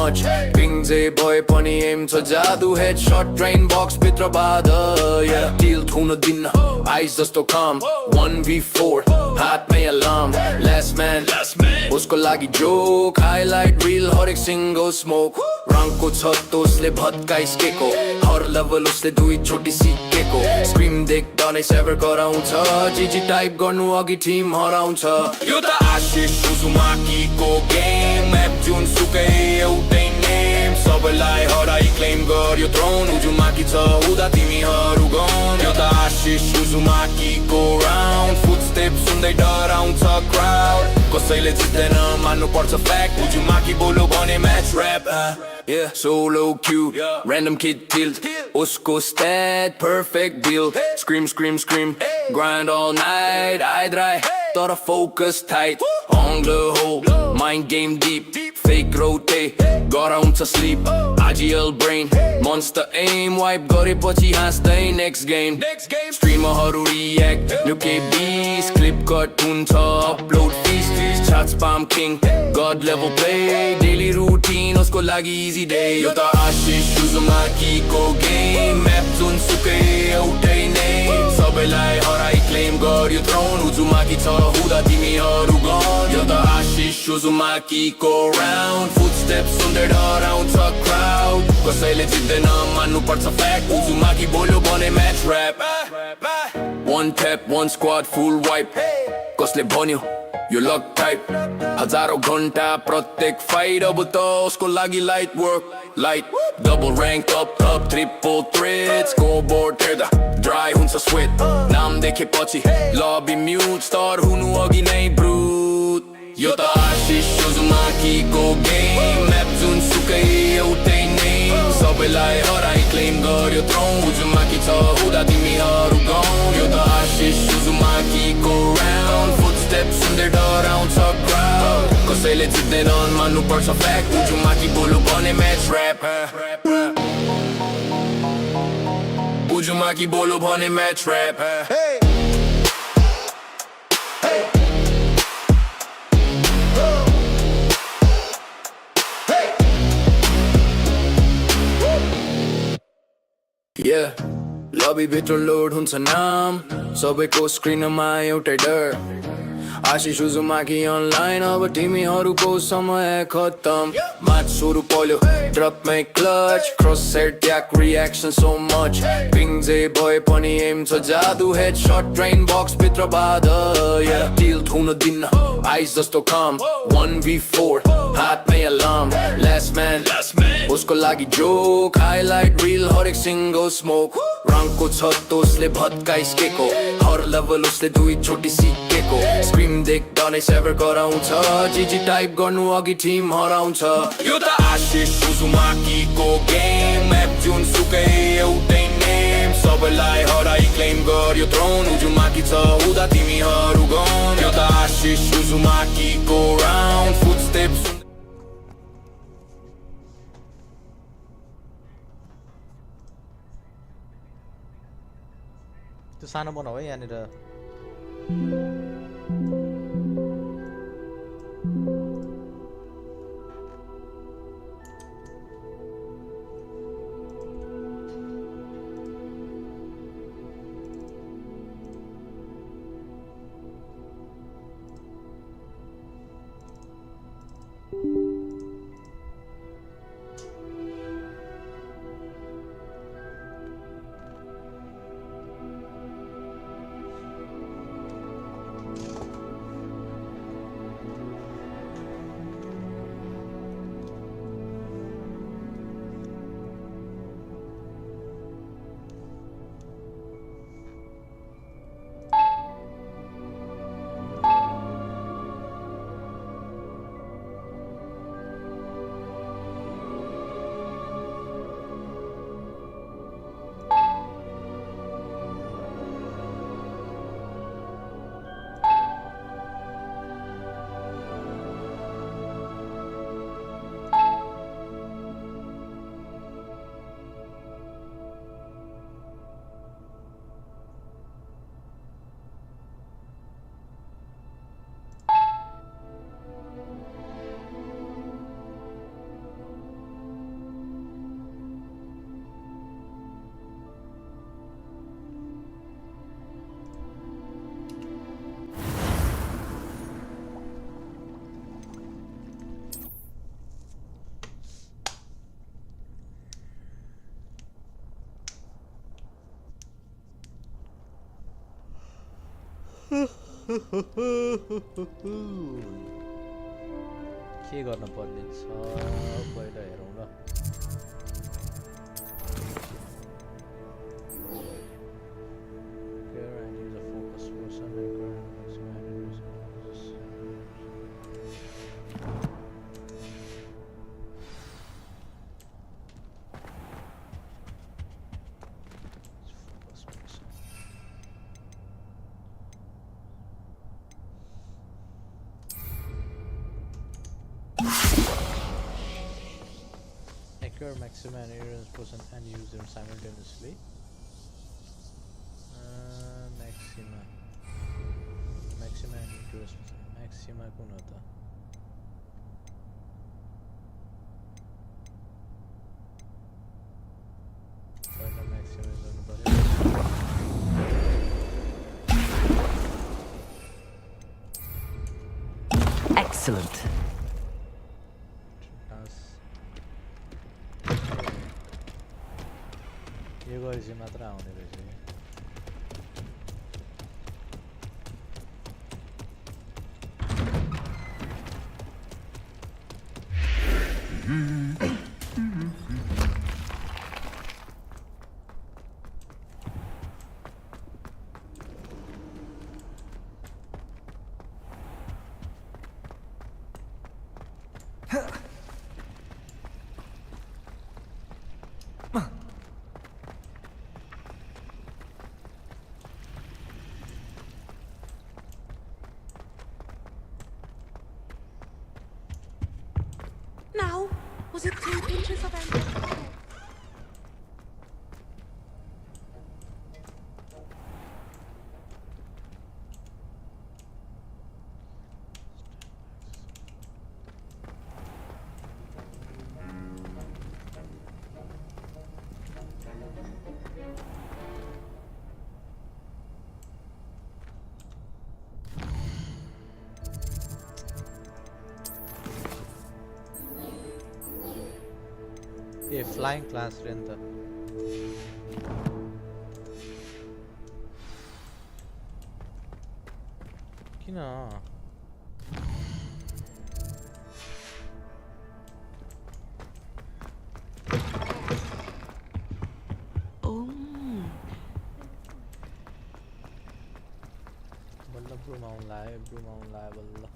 much पिङ्जे भए पनि M छ जादु हेडशट ड्रेन बक्स भित्र बाध डिल थुन दिन्न आइस जस्तो काम 1v4 हातमै अलार्म लास्ट म्यान उसको लागि जोक हाइलाइट रिल हरेक सिङ्गल स्मोक रङको छ तोसले भत्काइसकेको हर लेभल उसले दुई चोटि सिकेको स्क्रिम देख्दा नै सेभर गराउँछ जिजी टाइप गर्नु अघि टिम हराउँछ यो त आशिष सुजुमाकीको गेम म्याप जुन सुकै एउटै नेम सबैलाई हराई क्लेम गर्यो थ्रोन उजुमाकी छ हुँदा तिमीहरू गौन यो त आशिष सुजुमाकीको राउन्ड फुटस्टेप सुन्दै डराउँछ क्राउड कसैले जित्दैन मान्नु पर्छ फ्याक्ट उजुमाकी बोल्यो भने match rap Yeah, solo queue, random kid tilt Usko stat, perfect deal Scream, scream, scream Grind all night, I dry Thought I focus tight On the hole, mind game deep Fake rotate, got on to sleep Agile brain, monster aim Wipe गरेपछि हाँस्दै next game Streamerहरू react, nuke beast Clip cut हुन्छ upload feast Chat spam king, god level play Daily routine, उसको लागि easy day यो त Ashish सुजुमाकीको game map जुन सुकै एउटै name सबैलाई हराई claim गर्यो थ्रोन उजुमाकी छ हुँदा तिमीहरू गौन यो त आशिष सुजुमाकीको राउन्ड फुटस्टेप सुन्दै डराउँछ क्राउड कसैले जित्दैन मान्नु पर्छ फ्याक्ट उजुमाकी बोल्यो भने match rap One tap, one squad, full wipe कसले भन्यो यो लक टाइप हजारौं घण्टा प्रत्येक फाइट अब त उसको लागि light work light double rank up triple threat scoreboard हेर्दा ड्राई हुन्छ स्वेट नाम देखेपछि लबी म्युट स्टार हुनु अघि नै ब्रुट यो त आशिष सुजुमाकीको गेम म्याप जुन सुकै एउटै नेम सबैलाई हराई क्लेम गर्यो थ्रोन उजुमाकी छ हुँदा तिमीहरू गौन यो त आशिष सुजुमाकीको राउन्ड फुटस्टेप सुन्दै डराउँछ क्राउड कसैले जित्दैन मान्नु पर्छ फ्याक्ट उजुमाकी बोल्यो भने म्याच ऱ्याप उजुमाकी बोल्यो भने म्याच ऱ्याप Yeah, lobby भित्र लोड हुन्छ नाम सबैको स्क्रिनमा एउटै डर आशिष सुजुमाकी अनलाइन अब तिमीहरूको समय खत्तम म्याच सुरु पर्यो ड्रपमै क्लच क्रस सेट ट्याक रियाक्सन सो मच पिङ्जे भए पनि एम छ जादु हेडशट ड्रेन बक्स भित्र बाध डिल थुन दिन्न आइस जस्तो काम 1v4 हातमै अलार्म लास्ट म्यान उसको लागि जोक हाइलाइट रिल हरेक सिङ्गल स्मोक रङको छ तोसले भत्काइसकेको हर लेभल उसले दुई चोटि सिकेको स्क्रिम देख्दा नै सेभर गराउँछ जिजी टाइप गर्नु अघि टिम हराउँछ यो त आशिष सुजुमाकीको गेम म्याप जुन सुकै एउटै नेम सबैलाई हराई क्लेम गर्यो थ्रोन उजुमाकी छ हुँदा तिमीहरू गौन यो त आशिष सुजुमाकीको राउन्ड फुटस्टेप त्यो सानो बनाऊ है यहाँनिर के गर्न पर्ने छ पहिला हेरौँ ल Maxima and errors person and use them simultaneously. Maxima and errors Maxima कुन हो त पहिला Maxima गर्नु पर्यो Excellent. यो गरेपछि मात्र आउने रहेछ Now, was it 2 inches of anger? A flying class रे नि त किन बल्ल ब्रुम आउन लायो बल्ल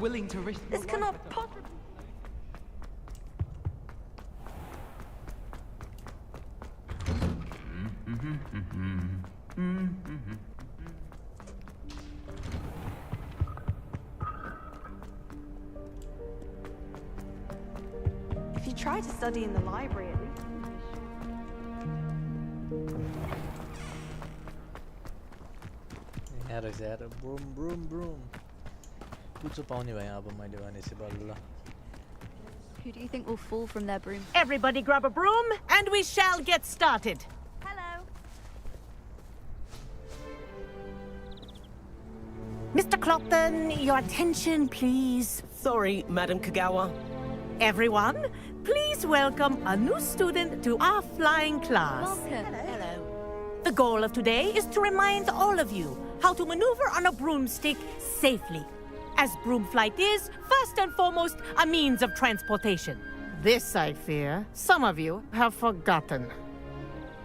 Willing to risk. This cannot possibly. If you try to study in the library, at least. यार ब्रुम कुचो पाउने भए अब मैले भनेपछि बल्ल Who do you think will fall from their broom? Everybody grab a broom and we shall get started. Hello. Mr. Clopton, your attention please. Sorry, Madam Kagawa. Everyone, please welcome a new student to our flying class. Welcome. Hello. The goal of today is to remind all of you how to maneuver on a broomstick safely. As broom flight is, first and foremost, a means of transportation. This, I fear, some of you have forgotten.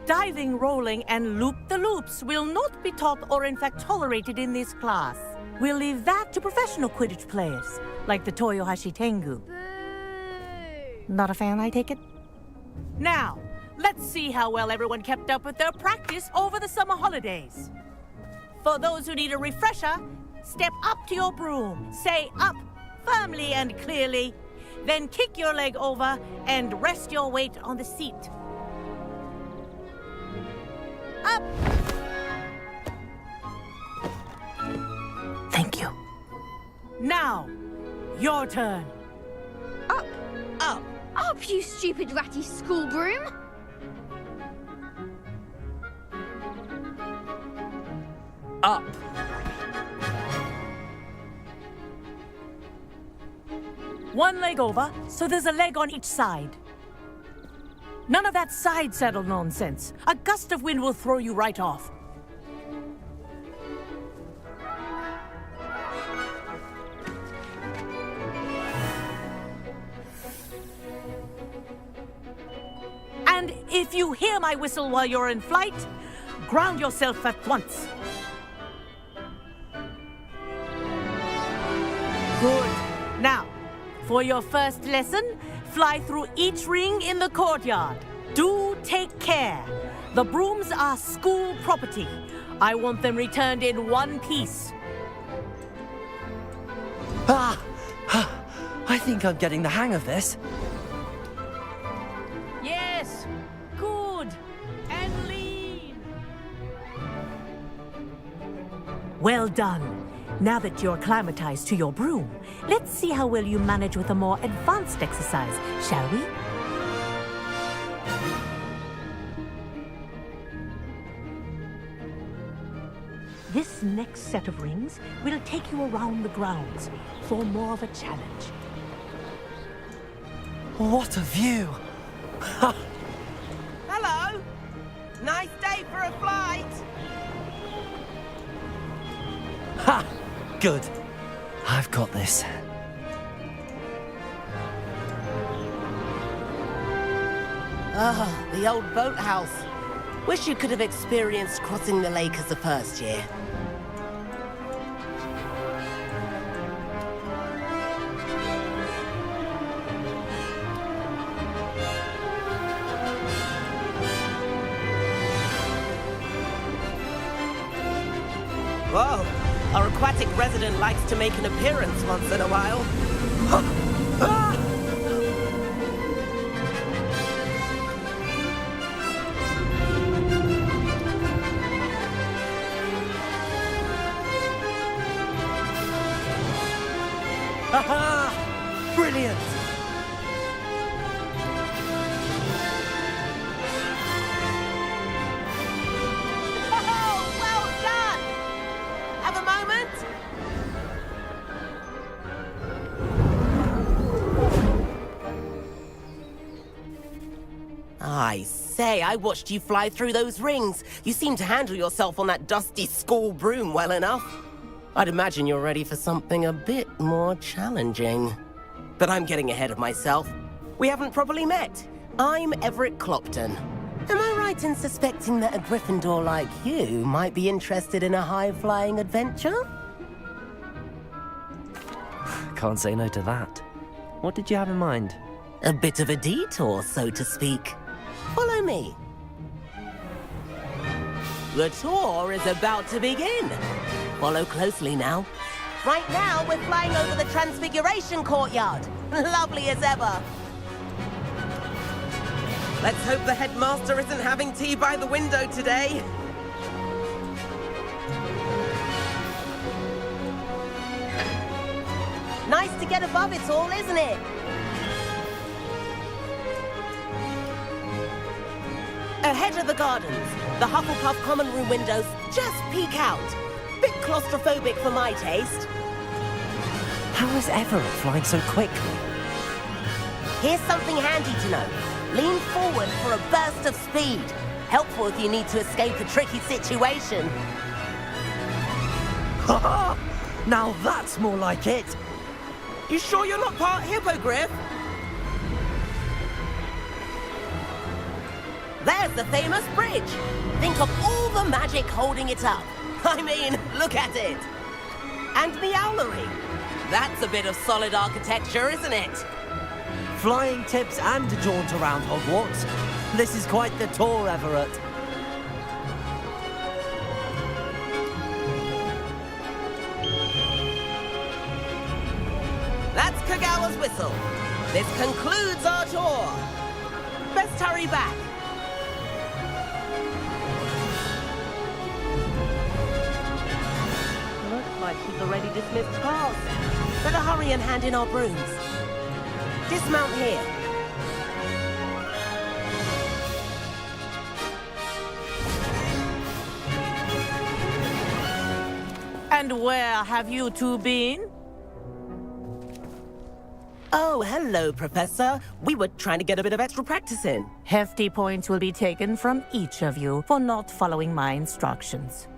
Diving, rolling, and loop-the-loops will not be taught or in fact tolerated in this class. We'll leave that to professional Quidditch players, like the Toyohashi Tengu. Boo. Not a fan, I take it? Now, let's see how well everyone kept up with their practice over the summer holidays. For those who need a refresher, step up to your broom, say up firmly and clearly, then kick your leg over and rest your weight on the seat. Up! Thank you. Now, your turn. Up! Up! Up, you stupid ratty school broom! Up! One leg over, so there's a leg on each side. None of that side saddle nonsense. A gust of wind will throw you right off. And if you hear my whistle while you're in flight, ground yourself at once. Good. Now, for your first lesson, fly through each ring in the courtyard. Do take care. The brooms are school property. I want them returned in one piece. I think I'm getting the hang of this. Yes, good. And lean. Well done. Now that you're acclimatized to your broom, let's see how well you manage with a more advanced exercise, shall we? This next set of rings will take you around the grounds for more of a challenge. What a view! Hello! Nice day for a flight! Ha! Good. I've got this. Ah, the old boathouse. Wish you could have experienced crossing the lake as a first year. Whoa, our aquatic resident likes to make an appearance once in a while. Haha! Brilliant! Oh, well done! Have a moment? I say, I watched you fly through those rings. You seem to handle yourself on that dusty school broom well enough. I'd imagine you're ready for something a bit more challenging. But I'm getting ahead of myself. We haven't properly met. I'm Everett Clopton. Am I right in suspecting that a Gryffindor like you might be interested in a high-flying adventure? Can't say no to that. What did you have in mind? A bit of a detour, so to speak. Follow me. The tour is about to begin. Follow closely now. Right now, we're flying over the Transfiguration Courtyard. Lovely as ever. Let's hope the headmaster isn't having tea by the window today. Nice to get above it all, isn't it? Ahead of the gardens, the Hufflepuff common room windows just peek out. Bit claustrophobic for my taste. How is Everett flying so quickly? Here's something handy to know. Lean forward for a burst of speed. Helpful if you need to escape a tricky situation. Ha! Now that's more like it! You sure you're not part hippogriff? There's the famous bridge. Think of all the magic holding it up. I mean, look at it. And the owlery. That's a bit of solid architecture, isn't it? Flying tips and a jaunt around Hogwarts. This is quite the tour, Everett. That's Kagawa's whistle. This concludes our tour. Best hurry back. Looks like she's already dismissed class. Better hurry and hand in our brooms. Dismount here. And where have you two been? Oh, hello, Professor. We were trying to get a bit of extra practice in. Hefty points will be taken from each of you for not following my instructions.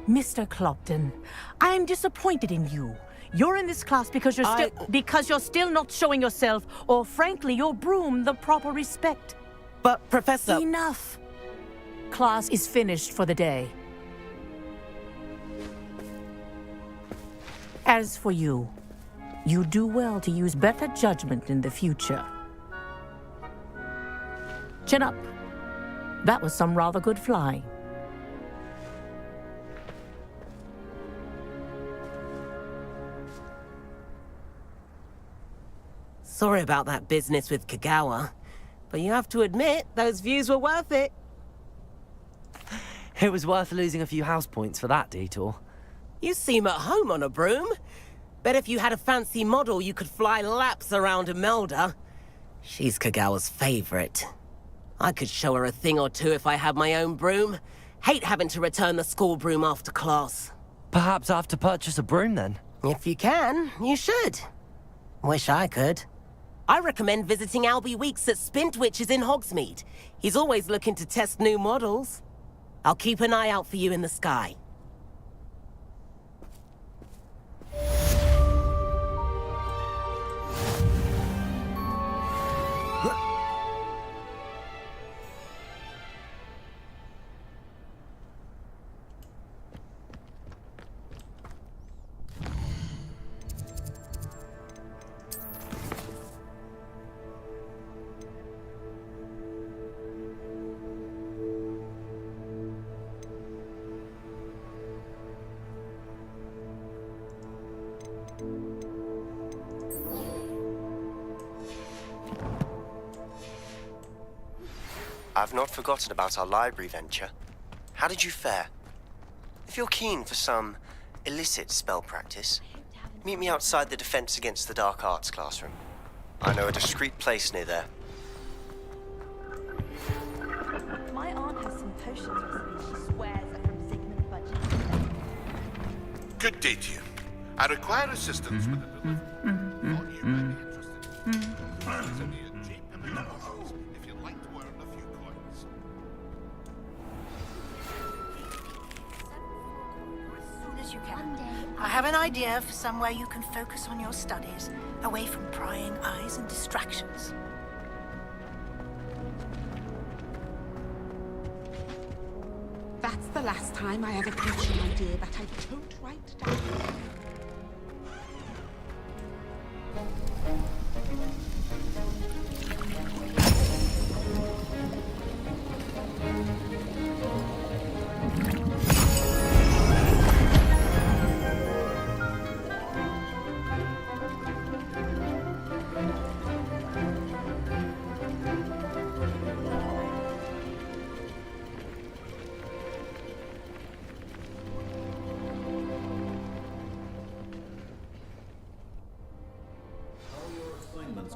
Mr. Clopton, I'm disappointed in you. You're in this class because you're still not showing yourself, or frankly, your broom, the proper respect. But, Professor... Enough. Class is finished for the day. As for you, you do well to use better judgment in the future. Chin up. That was some rather good flying. Sorry about that business with Kagawa, but you have to admit, those views were worth it. It was worth losing a few house points for that detour. You seem at home on a broom. Bet if you had a fancy model, you could fly laps around Imelda. She's Kagawa's favorite. I could show her a thing or two if I had my own broom. Hate having to return the school broom after class. Perhaps I have to purchase a broom then. If you can, you should. Wish I could. I recommend visiting Albie Weeks at Spintwitches in Hogsmeade. He's always looking to test new models. I'll keep an eye out for you in the sky. I've not forgotten about our library venture. How did you fare? If you're keen for some illicit spell practice, meet me outside the Defense Against the Dark Arts classroom. I know a discreet place near there. My aunt has some potions recipes she swears are from Sigmund Budget's. Good day to you. I require assistance with a delivery. Thought you might be interested. It's only a cheap and if you'd like to earn a few coins. As soon as you can. I have an idea for somewhere you can focus on your studies, away from prying eyes and distractions. That's the last time I ever pitched an idea that I don't write down.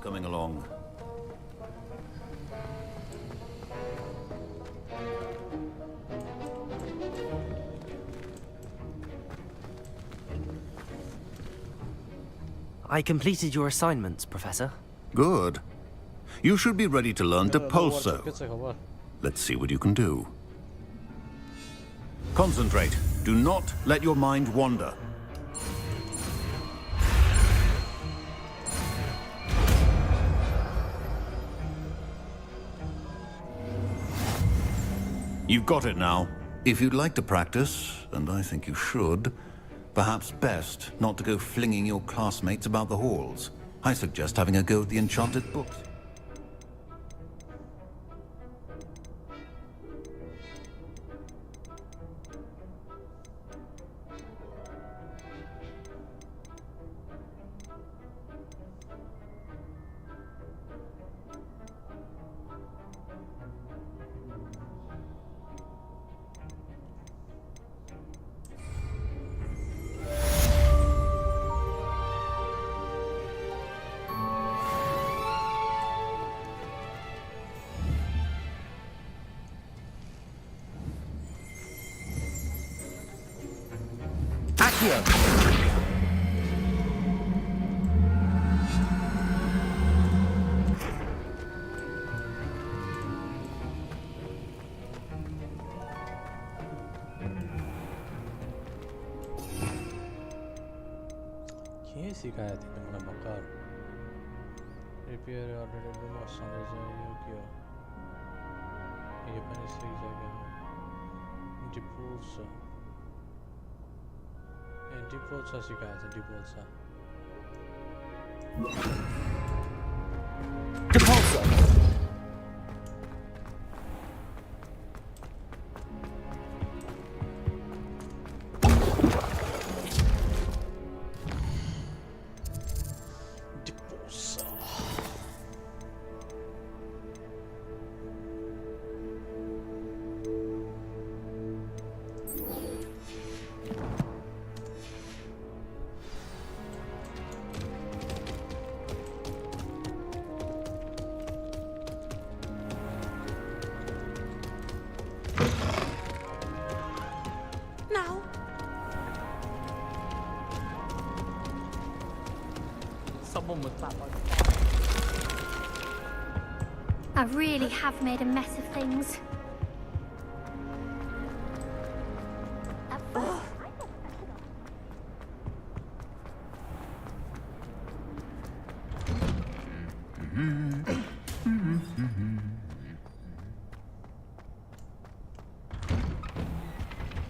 Coming along. I completed your assignments, Professor. Good. You should be ready to learn Depulso. Let's see what you can do. Concentrate. Do not let your mind wander. You've got it now. If you'd like to practice, and I think you should, perhaps best not to go flinging your classmates about the halls. I suggest having a go at the enchanted books. यही सिकाया थियो मलाई भर्खर repair already लुमो सन्देश यो के हो यो पनि सिकिसक्यो dipoles dipoles सिकाएको छ dipoles I really have made a mess of things.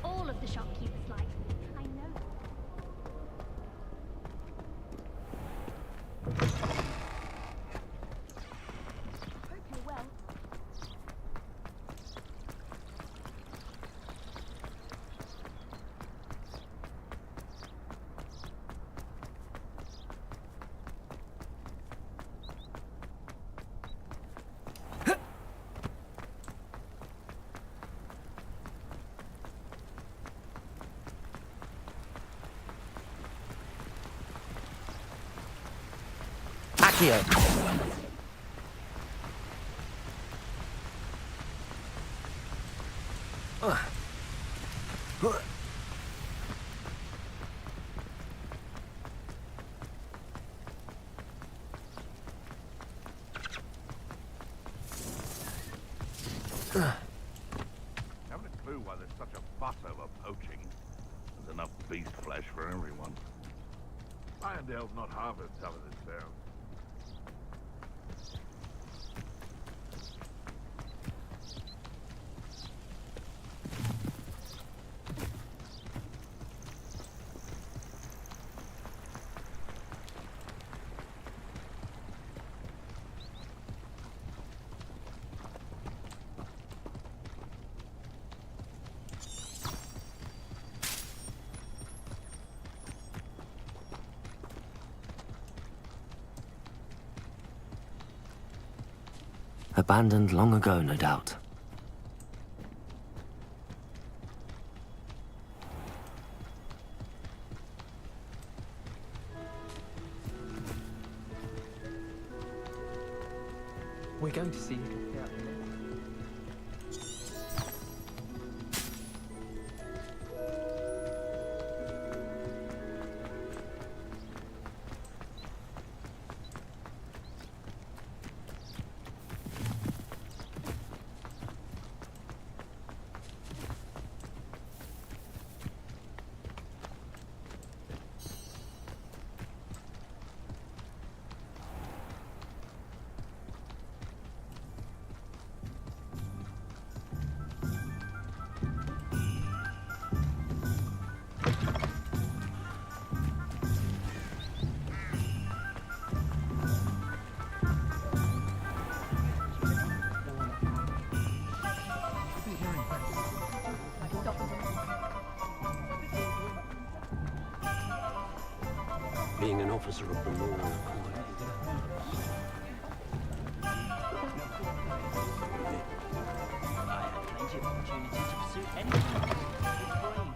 All of the shopkeepers like me. I know. Okay, well. Accio. Haven't a clue why there's such a fuss over poaching. There's enough beast flesh for everyone. Irondale's not half as tough as it sounds. Abandoned long ago, no doubt. We're going to see you. Being an officer of the law.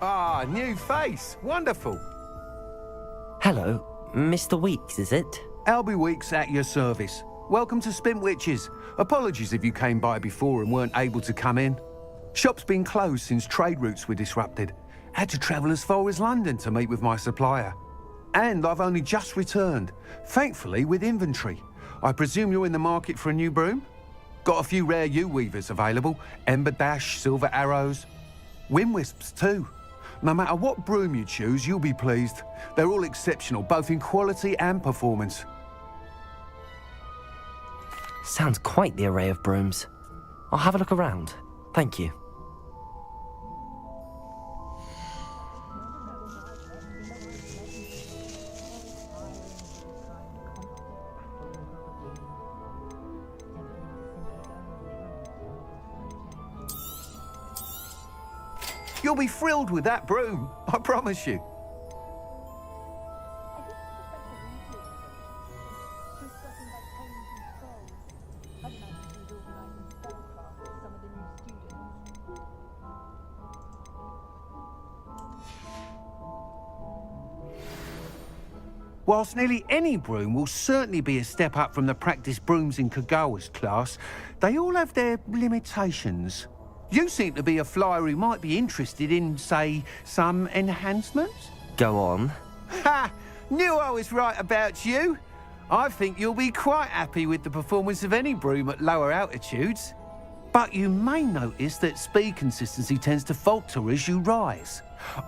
Ah, new face. Wonderful. Hello, Mr. Weeks, is it? Albie Weeks at your service. Welcome to Spint Witches. Apologies if you came by before and weren't able to come in. Shop's been closed since trade routes were disrupted. Had to travel as far as London to meet with my supplier. And I've only just returned, thankfully with inventory. I presume you're in the market for a new broom? Got a few rare yew weavers available, Ember Dash, Silver Arrows, Wind Wisps too. No matter what broom you choose, you'll be pleased. They're all exceptional, both in quality and performance. Sounds quite the array of brooms. I'll have a look around. Thank you. You'll be thrilled with that broom, I promise you. Whilst nearly any broom will certainly be a step up from the practice brooms in Kagawa's class, they all have their limitations. You seem to be a flyer who might be interested in, say, some enhancements? Go on. Ha! Knew I was right about you. I think you'll be quite happy with the performance of any broom at lower altitudes. But you may notice that speed consistency tends to falter as you rise.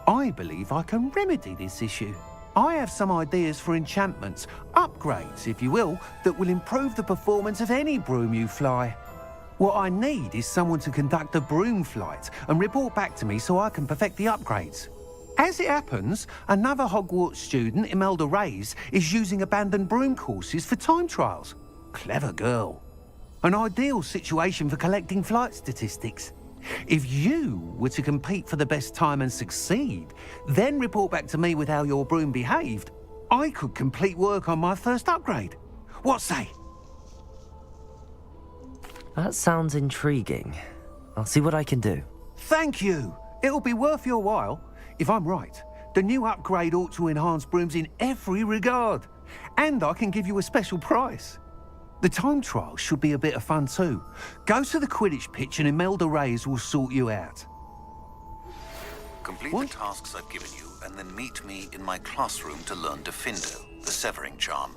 I believe I can remedy this issue. I have some ideas for enchantments, upgrades, if you will, that will improve the performance of any broom you fly. What I need is someone to conduct a broom flight and report back to me so I can perfect the upgrades. As it happens, another Hogwarts student, Imelda Reyes, is using abandoned broom courses for time trials. Clever girl. An ideal situation for collecting flight statistics. If you were to compete for the best time and succeed, then report back to me with how your broom behaved, I could complete work on my first upgrade. What say? That sounds intriguing. I'll see what I can do. Thank you. It'll be worth your while. If I'm right, the new upgrade ought to enhance brooms in every regard. And I can give you a special price. The time trial should be a bit of fun too. Go to the Quidditch pitch and Imelda Reyes will sort you out. Complete the tasks I've given you and then meet me in my classroom to learn Diffindo, the severing charm.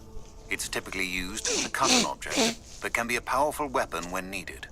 It's typically used to cut an object, but can be a powerful weapon when needed.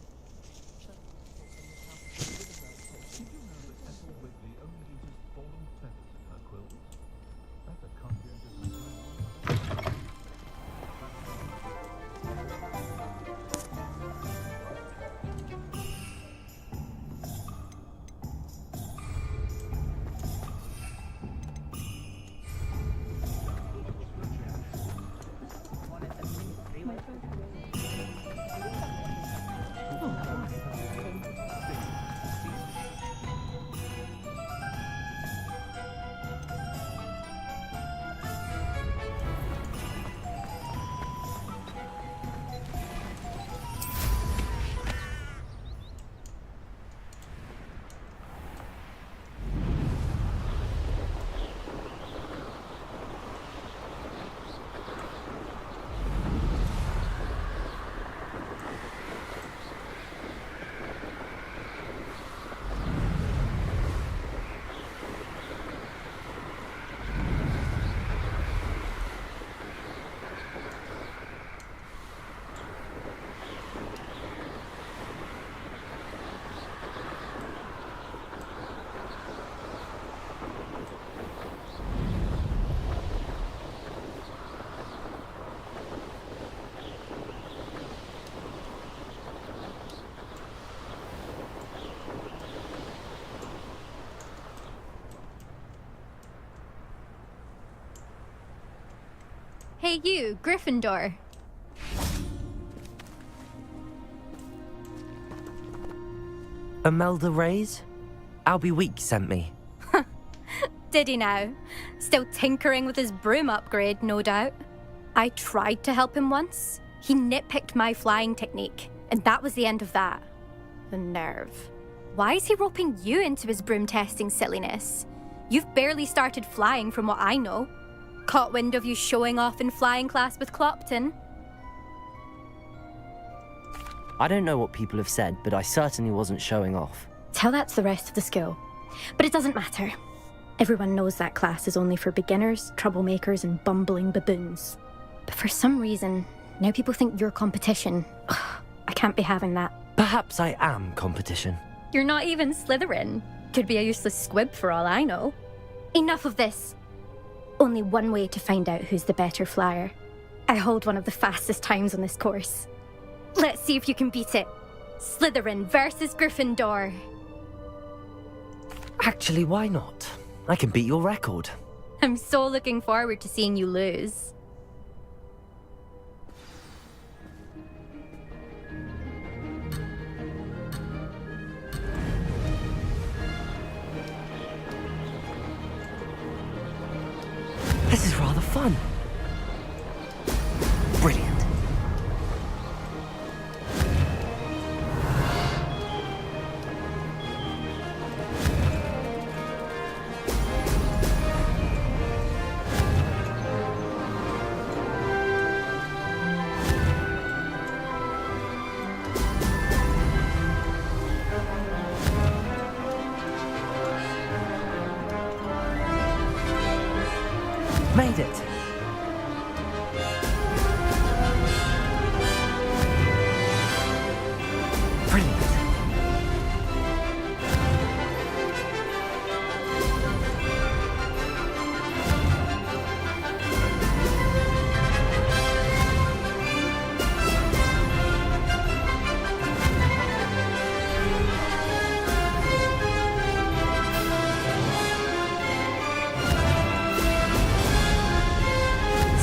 Hey you, Gryffindor. Imelda Reyes? Albie Week sent me. Did he now? Still tinkering with his broom upgrade, no doubt. I tried to help him once. He nitpicked my flying technique, and that was the end of that. The nerve. Why is he roping you into his broom testing silliness? You've barely started flying from what I know. Caught wind of you showing off in flying class with Clopton? I don't know what people have said, but I certainly wasn't showing off. Tell that to the rest of the school. But it doesn't matter. Everyone knows that class is only for beginners, troublemakers, and bumbling baboons. But for some reason, now people think you're competition. Ugh, I can't be having that. Perhaps I am competition. You're not even Slytherin. Could be a useless squib for all I know. Enough of this. Only one way to find out who's the better flyer. I hold one of the fastest times on this course. Let's see if you can beat it. Slytherin versus Gryffindor. Actually, why not? I can beat your record. I'm so looking forward to seeing you lose. This is rather fun. Brilliant. Made it. Brilliant.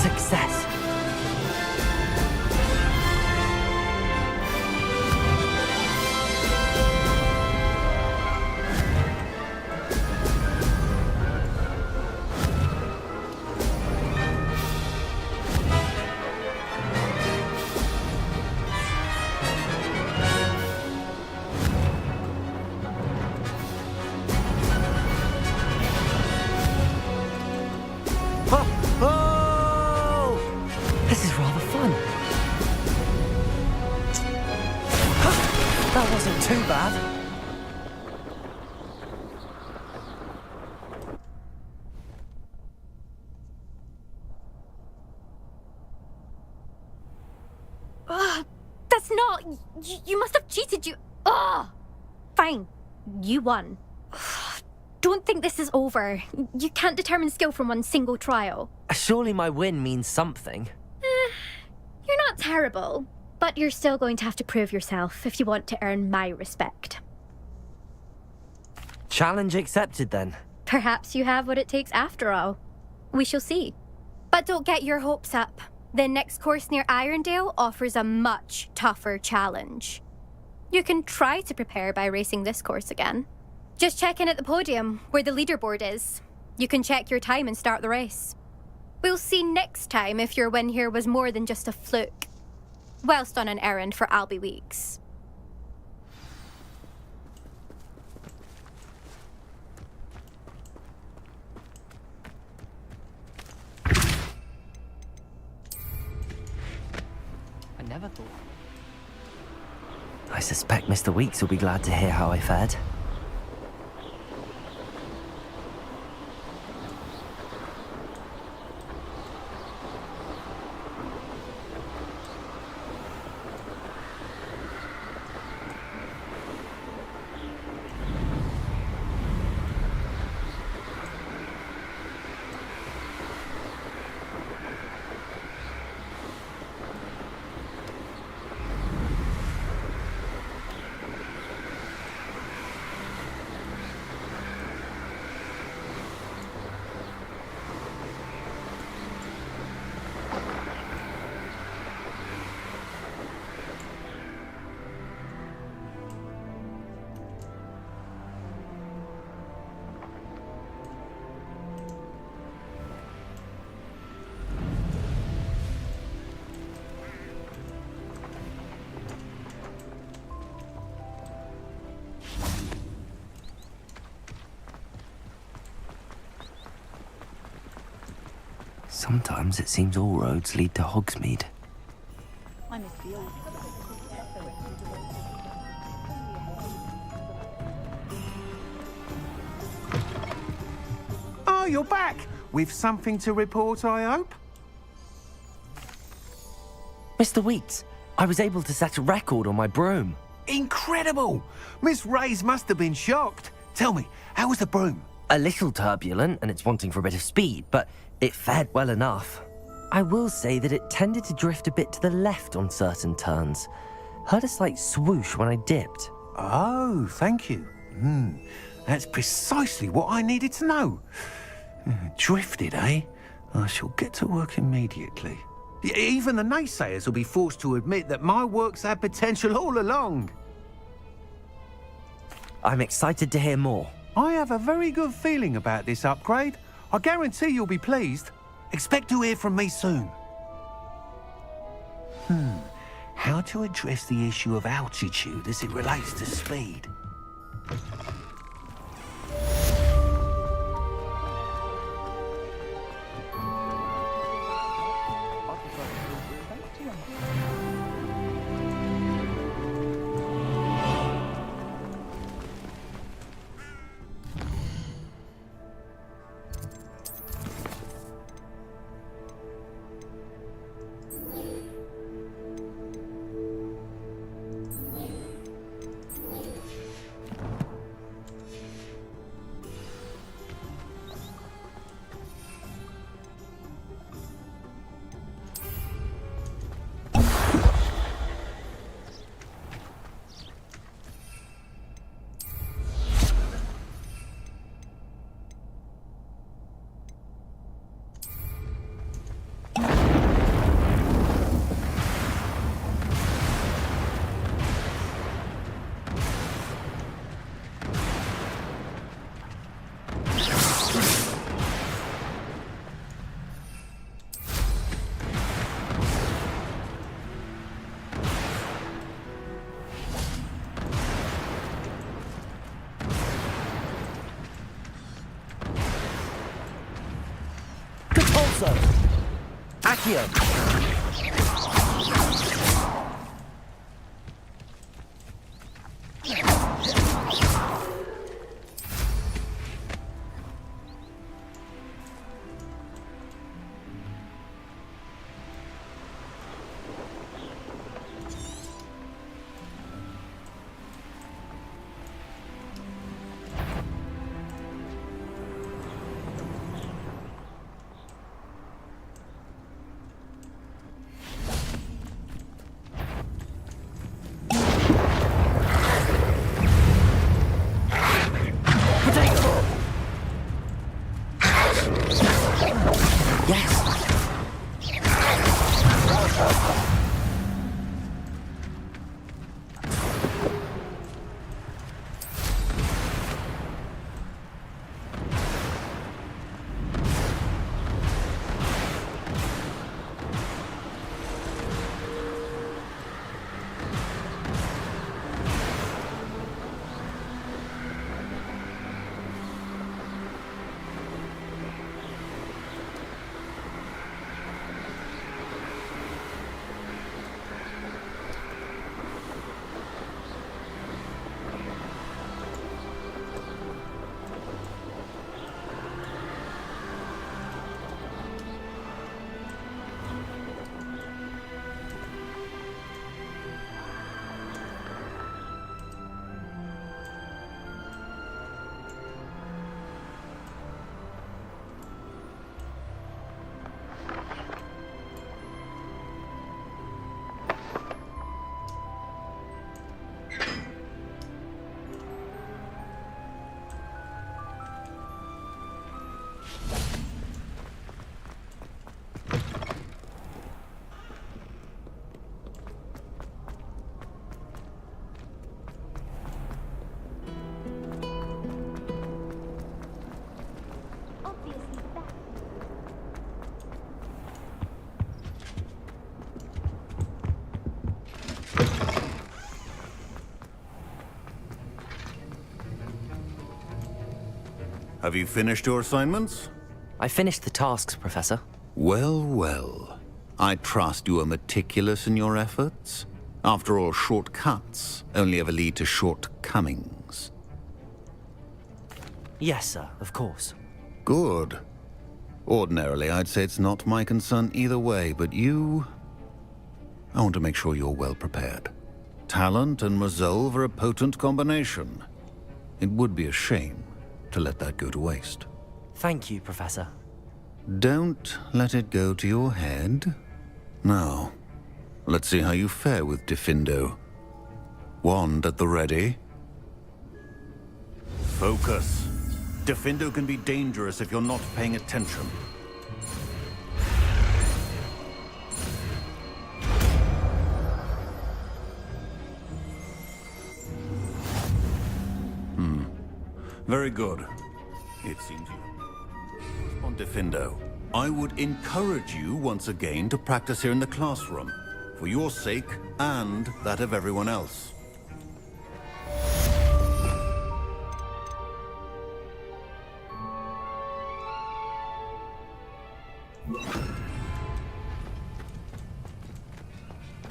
Success. Oh! This is rather fun. That wasn't too bad. That's not... You must have cheated, you... Ugh! Fine. You won. Don't think this is over. You can't determine skill from one single trial. Surely my win means something. You're not terrible, but you're still going to have to prove yourself if you want to earn my respect. Challenge accepted then. Perhaps you have what it takes after all. We shall see. But don't get your hopes up. The next course near Irondale offers a much tougher challenge. You can try to prepare by racing this course again. Just check in at the podium, where the leaderboard is. You can check your time and start the race. We'll see next time if your win here was more than just a fluke. Whilst on an errand for Albie Weeks. I never thought. I suspect Mr. Weeks will be glad to hear how I fared. Sometimes it seems all roads lead to Hogsmeade. Oh, you're back! With something to report, I hope? Mr. Weeks, I was able to set a record on my broom. Incredible! Miss Reyes must have been shocked. Tell me, how was the broom? A little turbulent, and it's wanting for a bit of speed, but it fared well enough. I will say that it tended to drift a bit to the left on certain turns. Heard a slight swoosh when I dipped. Oh, thank you. That's precisely what I needed to know. Drifted, eh? I shall get to work immediately. Even the naysayers will be forced to admit that my work's had potential all along. I'm excited to hear more. I have a very good feeling about this upgrade. I guarantee you'll be pleased. Expect to hear from me soon. How to address the issue of altitude as it relates to speed? Accio! Have you finished your assignments? I finished the tasks, Professor. Well, well. I trust you are meticulous in your efforts. After all, shortcuts only ever lead to shortcomings. Yes, sir, of course. Good. Ordinarily, I'd say it's not my concern either way, but you... I want to make sure you're well prepared. Talent and resolve are a potent combination. It would be a shame to let that go to waste. Thank you, Professor. Don't let it go to your head. Now, let's see how you fare with Diffindo. Wand at the ready. Focus. Diffindo can be dangerous if you're not paying attention. Very good. It seems you... On Diffindo, I would encourage you once again to practice here in the classroom, for your sake and that of everyone else.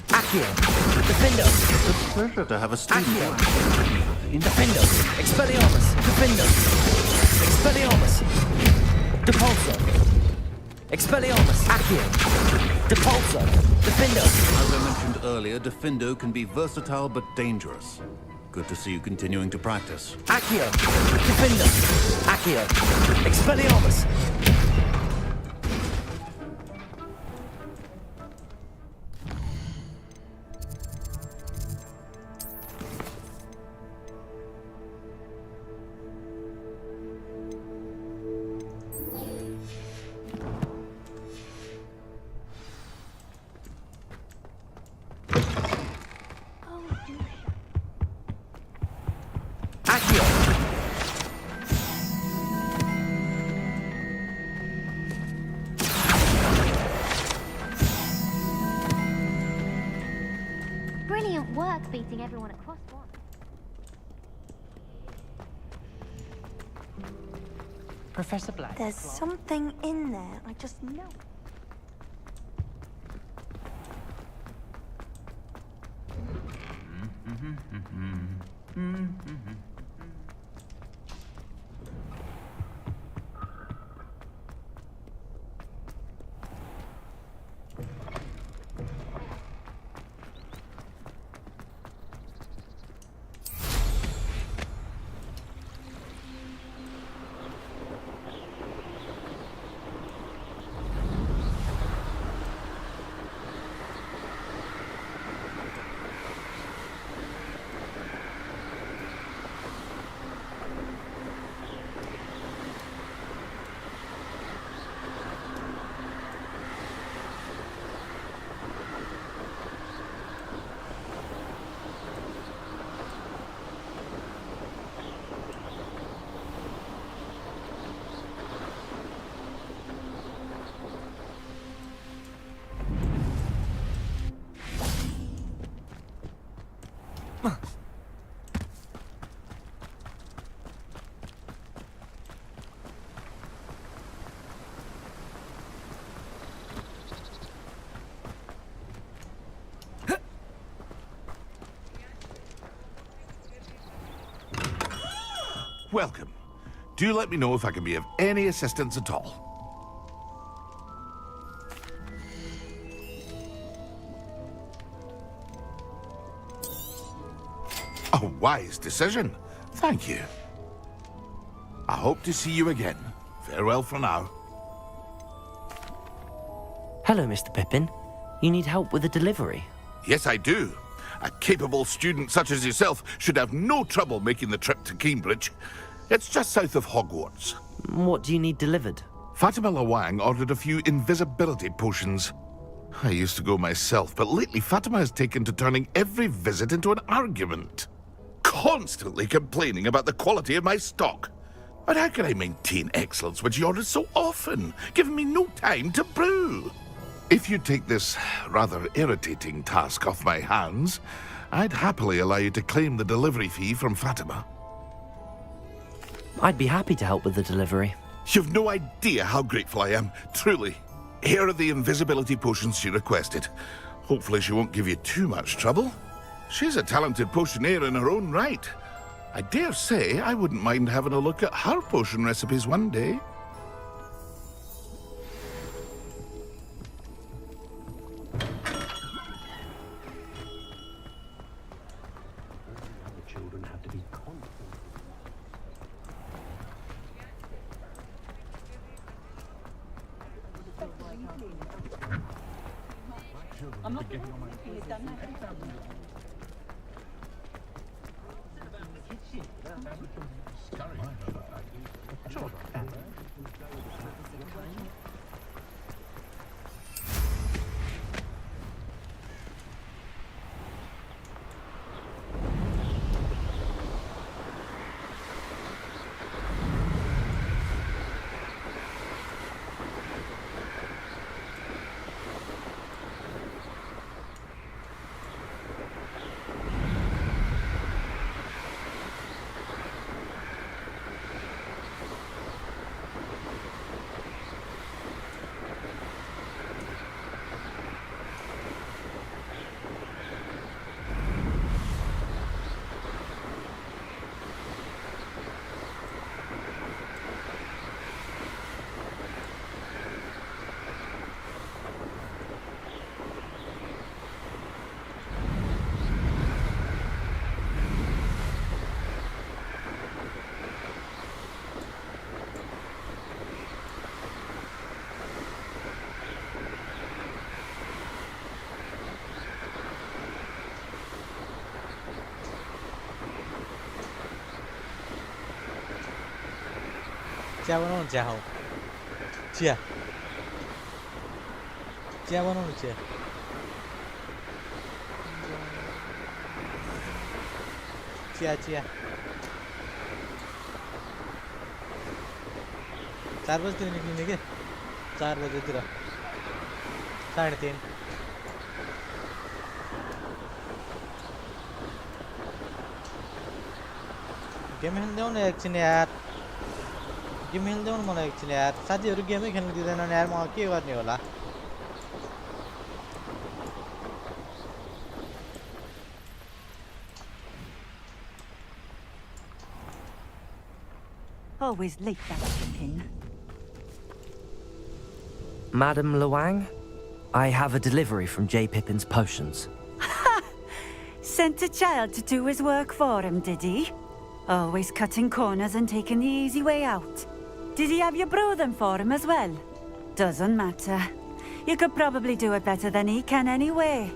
Accio! Diffindo! It's a pleasure to have a student. Diffindo! Expelliarmus! Diffindo! Expelliarmus! Depulso! Expelliarmus! Accio! Depulso! Diffindo! As I mentioned earlier, Diffindo can be versatile but dangerous. Good to see you continuing to practice. Accio! Diffindo! Accio! Expelliarmus! Brilliant work beating everyone across one. Professor Black. There's something in there. I just know. Welcome. Do let me know if I can be of any assistance at all. A wise decision. Thank you. I hope to see you again. Farewell for now. Hello, Mr. Pippin. You need help with a delivery? Yes, I do. A capable student such as yourself should have no trouble making the trip to Cambridge. It's just south of Hogwarts. What do you need delivered? Fatima Lawang ordered a few invisibility potions. I used to go myself, but lately Fatima has taken to turning every visit into an argument. Constantly complaining about the quality of my stock. But how can I maintain excellence when she orders so often, giving me no time to brew? If you take this rather irritating task off my hands, I'd happily allow you to claim the delivery fee from Fatima. I'd be happy to help with the delivery. You've no idea how grateful I am, truly. Here are the invisibility potions she requested. Hopefully she won't give you too much trouble. She's a talented potioneer in her own right. I dare say I wouldn't mind having a look at her potion recipes one day. I'm not getting on my chia बनाउनु chia खाऊ chia chia बनाउनु chia चिया chia 4 बजेतिर निक्लिने के 4 बजेतिर 3:30 game खेल्दैनौ न एकछिन यार गेम खेल्दैनौ न मलाई एकछिन यार साथीहरु गेमै खेल्न दिँदैनन् यार म के गर्ने होला Always late, that Pippin. Madam Luang, I have a delivery from J. Pippin's potions. Sent a child to do his work for him, did he? Always cutting corners and taking the easy way out. Did he have you brew them for him as well? Doesn't matter. You could probably do it better than he can anyway.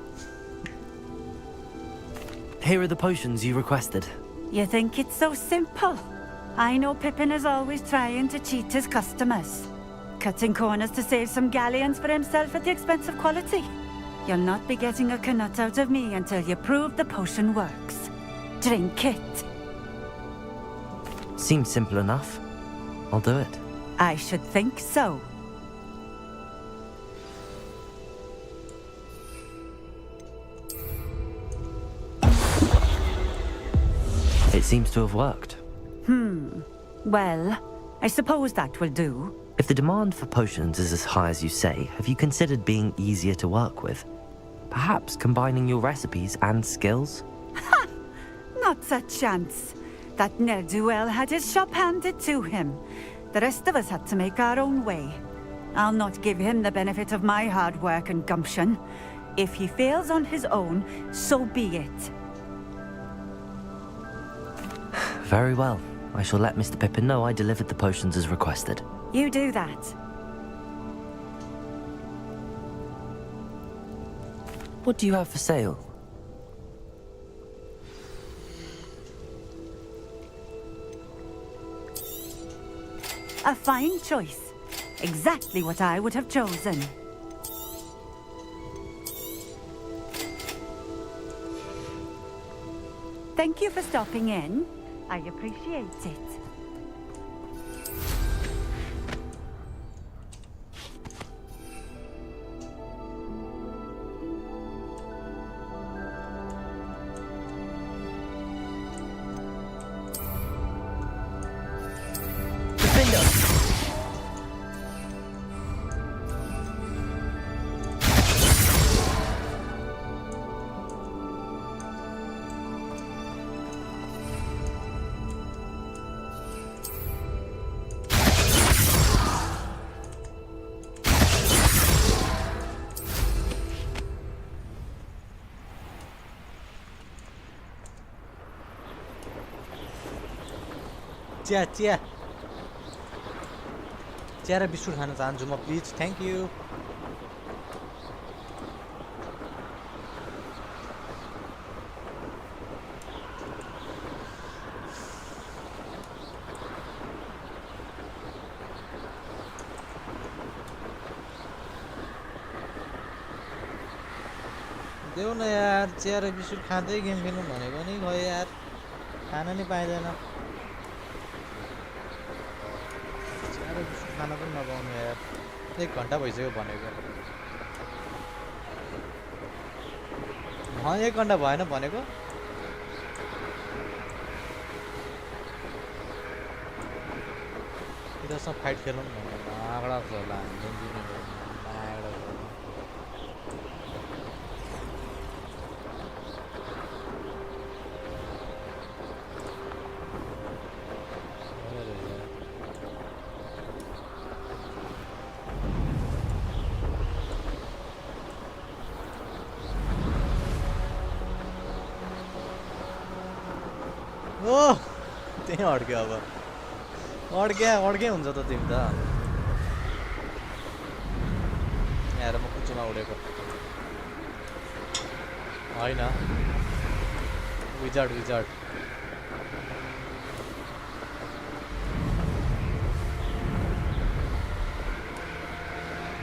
Here are the potions you requested. You think it's so simple? I know Pippin is always trying to cheat his customers. Cutting corners to save some galleons for himself at the expense of quality. You'll not be getting a canut out of me until you prove the potion works. Drink it. Seems simple enough. I'll do it. I should think so. It seems to have worked. Well, I suppose that will do. If the demand for potions is as high as you say, have you considered being easier to work with? Perhaps combining your recipes and skills? Not a chance. That ne'er-do-well had his shop handed to him. The rest of us had to make our own way. I'll not give him the benefit of my hard work and gumption. If he fails on his own, so be it. Very well. I shall let Mr. Pippin know I delivered the potions as requested. You do that. What do you have for sale? A fine choice. Exactly what I would have chosen. Thank you for stopping in. I appreciate it. चिया चिया चिया र biscuit खान चाहन्छु म please thank you देऊ न यार चिया र बिस्कुट खाँदै गेम खेल्नु भनेको नि खै यार खान नि पाइँदैन चिया र बिस्कुट खान पनि नपाउनु यार 1 घन्टा भइसक्यो भनेको 1 घन्टा भएन भनेको इधरसँग फाइट खेलौँ न आगडा छ होला ओ त्यही अड्क्यो अब अड्के हुन्छ त तिमी त यहाँ म कुचोमा उडेको होइन विजार्ड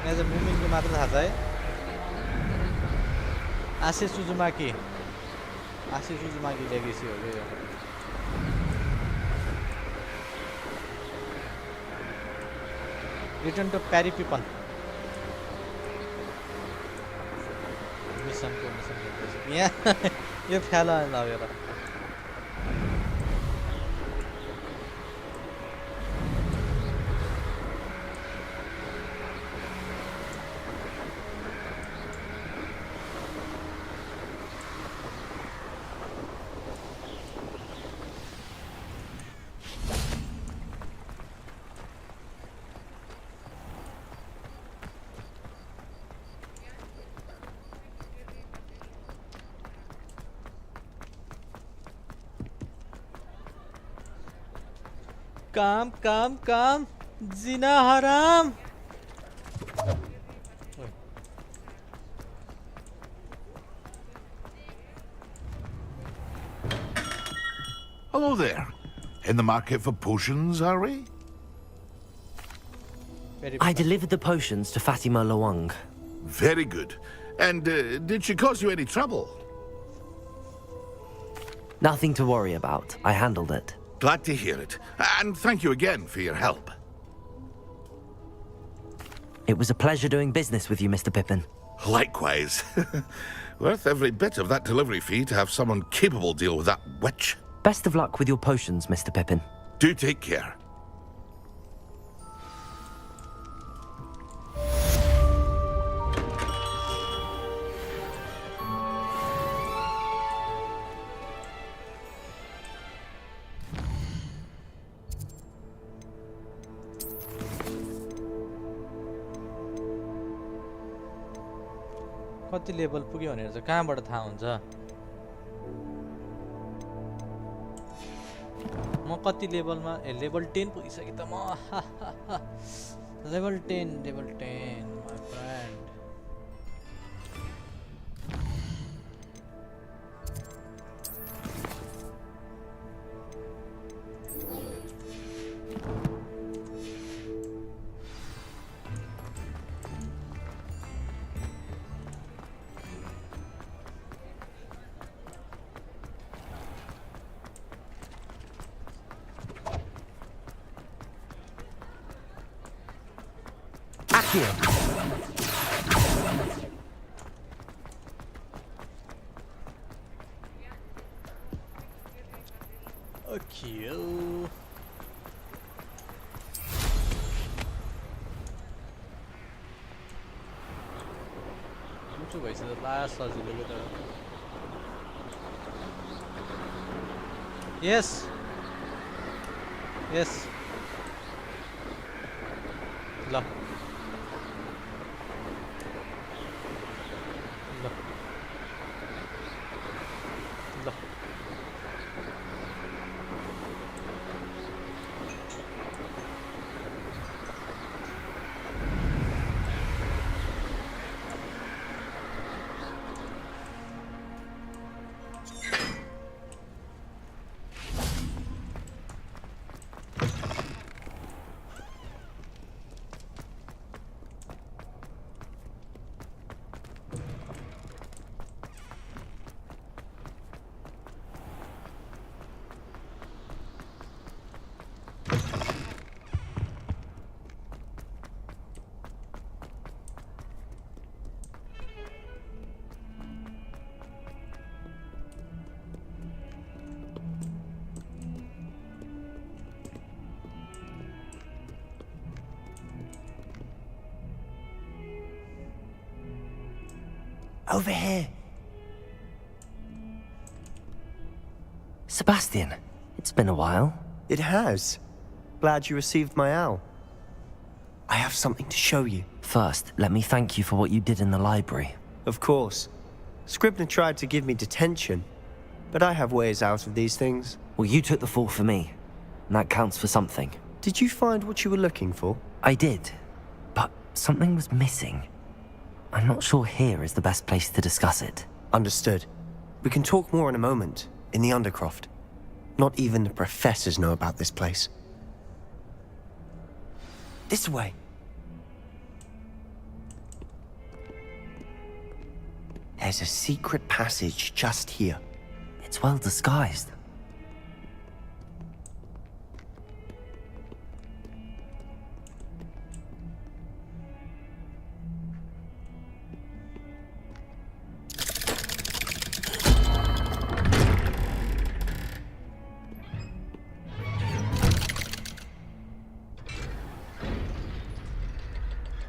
यहाँ चाहिँ मुमिनको मात्र थाहा छ है आशिष सुजुमाकी लेगेसी हो क्या Return to Perry Pippin. Mission. Yeah, you fell in love. Come, Zina haram. Hello there. In the market for potions, are we? I delivered the potions to Fatima Lawang. Very good. And did she cause you any trouble? Nothing to worry about. I handled it. Glad to hear it. And thank you again for your help. It was a pleasure doing business with you, Mr. Pippin. Likewise. Worth every bit of that delivery fee to have someone capable deal with that witch. Best of luck with your potions, Mr. Pippin. Do take care. कति level पुग्यो भनेर चाहिँ कहाँबाट थाहा हुन्छ म कति लेभलमा लेभल 10 पुगिसके त म level 10 my friend Okay. Mucho vais a dar सजिलो तर Yes. ल Over here. Sebastian, it's been a while. It has. Glad you received my owl. I have something to show you. First, let me thank you for what you did in the library. Of course. Scribner tried to give me detention, but I have ways out of these things. Well, you took the fall for me, and that counts for something. Did you find what you were looking for? I did, but something was missing. I'm not sure here is the best place to discuss it. Understood. We can talk more in a moment, in the Undercroft. Not even the professors know about this place. This way. There's a secret passage just here. It's well disguised.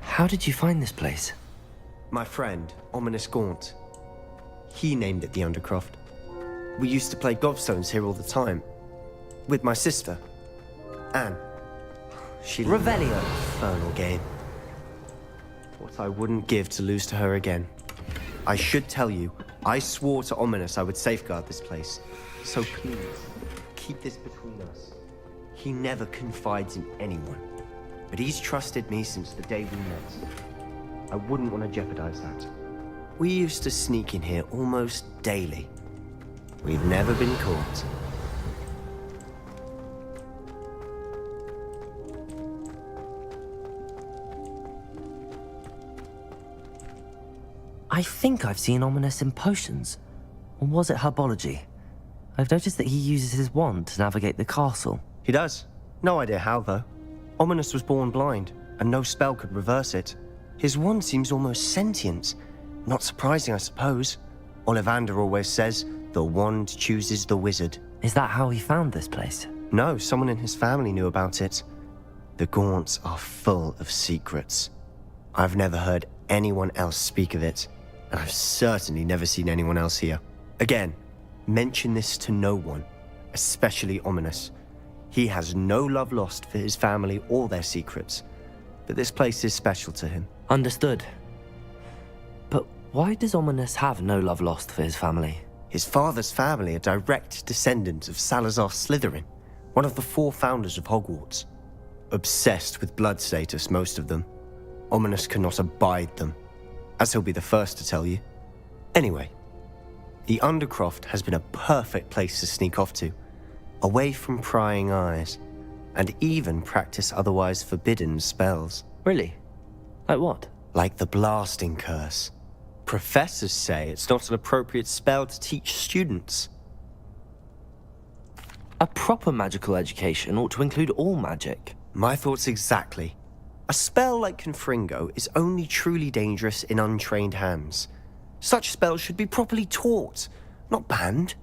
How did you find this place? My friend, Ominous Gaunt. He named it the Undercroft. We used to play gobstones here all the time. With my sister, Anne. She loved Revelio. that infernal game. What I wouldn't give to lose to her again. I should tell you, I swore to Ominous I would safeguard this place. So please, keep this between us. He never confides in anyone. But he's trusted me since the day we met. I wouldn't want to jeopardize that. We used to sneak in here almost daily. We've never been caught. I think I've seen Ominous in potions. Or was it herbology? I've noticed that he uses his wand to navigate the castle. He does. No idea how, though. Ominous was born blind, and no spell could reverse it. His wand seems almost sentient. Not surprising, I suppose. Ollivander always says, the wand chooses the wizard. Is that how he found this place? No, someone in his family knew about it. The Gaunts are full of secrets. I've never heard anyone else speak of it, and I've certainly never seen anyone else here. Again, mention this to no one, especially Ominous. He has no love lost for his family or their secrets, but this place is special to him. Understood. But why does Ominous have no love lost for his family? His father's family are direct descendants of Salazar Slytherin, one of the 4 founders of Hogwarts. Obsessed with blood status, most of them. Ominous cannot abide them, as he'll be the first to tell you. Anyway, the Undercroft has been a perfect place to sneak off to, away from prying eyes, and even practice otherwise forbidden spells. Really? Like what? Like the blasting curse. Professors say it's not an appropriate spell to teach students. A proper magical education ought to include all magic. My thoughts exactly. A spell like Confringo is only truly dangerous in untrained hands. Such spells should be properly taught, not banned.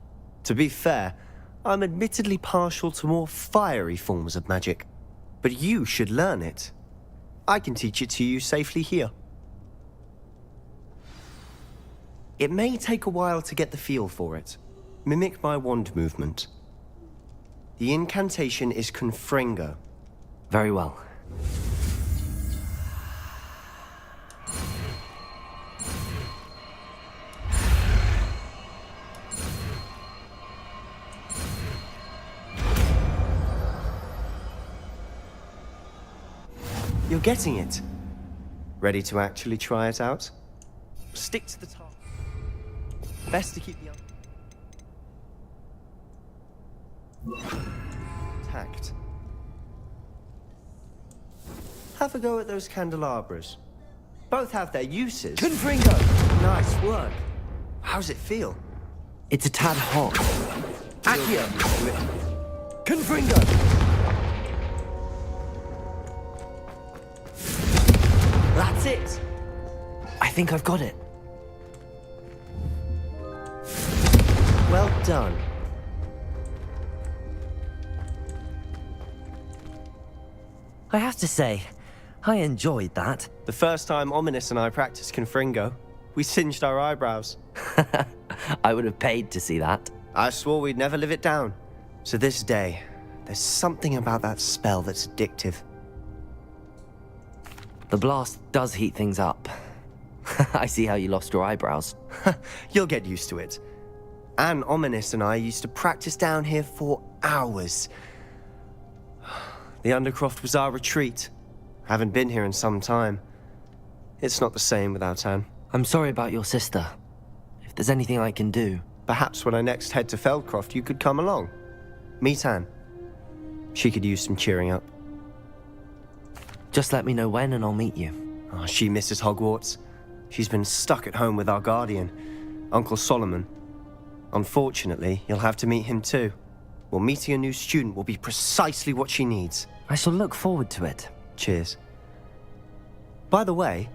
To be fair, I'm admittedly partial to more fiery forms of magic, but you should learn it. I can teach it to you safely here. It may take a while to get the feel for it. Mimic my wand movement. The incantation is Confringo. Very well. You're getting it. Ready to actually try it out? Stick to the task. Best to keep the tact. Have a go at those candelabras. Both have their uses. Confringo! Nice work. How's it feel? It's a tad hot. Accio! Confringo! That's it! I think I've got it. Well done. I have to say, I enjoyed that. The first time Ominous and I practiced Confringo, We singed our eyebrows. I would have paid to see that. I swore we'd never live it down. So this day, there's something about that spell that's addictive. The blast does heat things up. I see how you lost your eyebrows. You'll get used to it. Anne Ominous and I used to practice down here for hours. The Undercroft was our retreat. Haven't been here in some time. It's not the same without Anne. I'm sorry about your sister. If there's anything I can do... Perhaps when I next head to Feldcroft, you could come along. Meet Anne. She could use some cheering up. Just let me know when and I'll meet you. Oh, she misses Hogwarts. She's been stuck at home with our guardian, Uncle Solomon. Unfortunately, you'll have to meet him too. Well, meeting a new student will be precisely what she needs. I shall look forward to it. Cheers. By the way,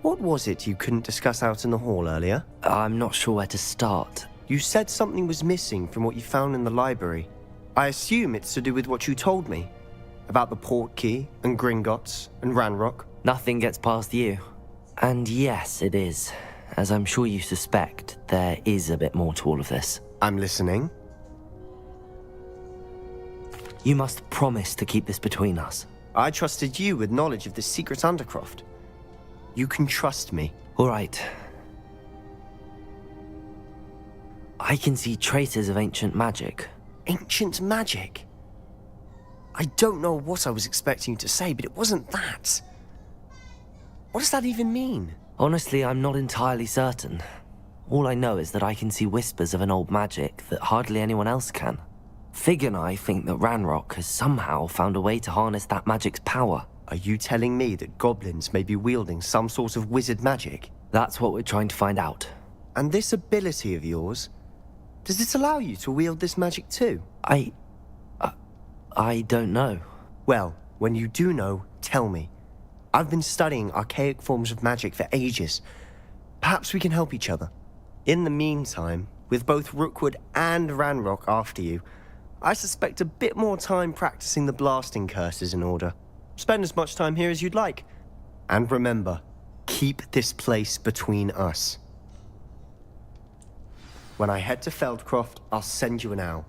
what was it you couldn't discuss out in the hall earlier? I'm not sure where to start. You said something was missing from what you found in the library. I assume it's to do with what you told me. About the Portkey, and Gringotts, and Ranrock. Nothing gets past you. And yes, it is. As I'm sure you suspect, there is a bit more to all of this. I'm listening. You must promise to keep this between us. I trusted you with knowledge of the secret Undercroft. You can trust me. All right. I can see traces of ancient magic. Ancient magic? I don't know what I was expecting you to say, but it wasn't that. What does that even mean? Honestly, I'm not entirely certain. All I know is that I can see whispers of an old magic that hardly anyone else can. Fig and I think that Ranrock has somehow found a way to harness that magic's power. Are you telling me that goblins may be wielding some sort of wizard magic? That's what we're trying to find out. And this ability of yours, does it allow you to wield this magic too? I don't know. Well, when you do know, tell me. I've been studying archaic forms of magic for ages. Perhaps we can help each other. In the meantime, with both Rookwood and Ranrock after you, I suspect a bit more time practicing the blasting curse is in order. Spend as much time here as you'd like. And remember, keep this place between us. When I head to Feldcroft, I'll send you an owl.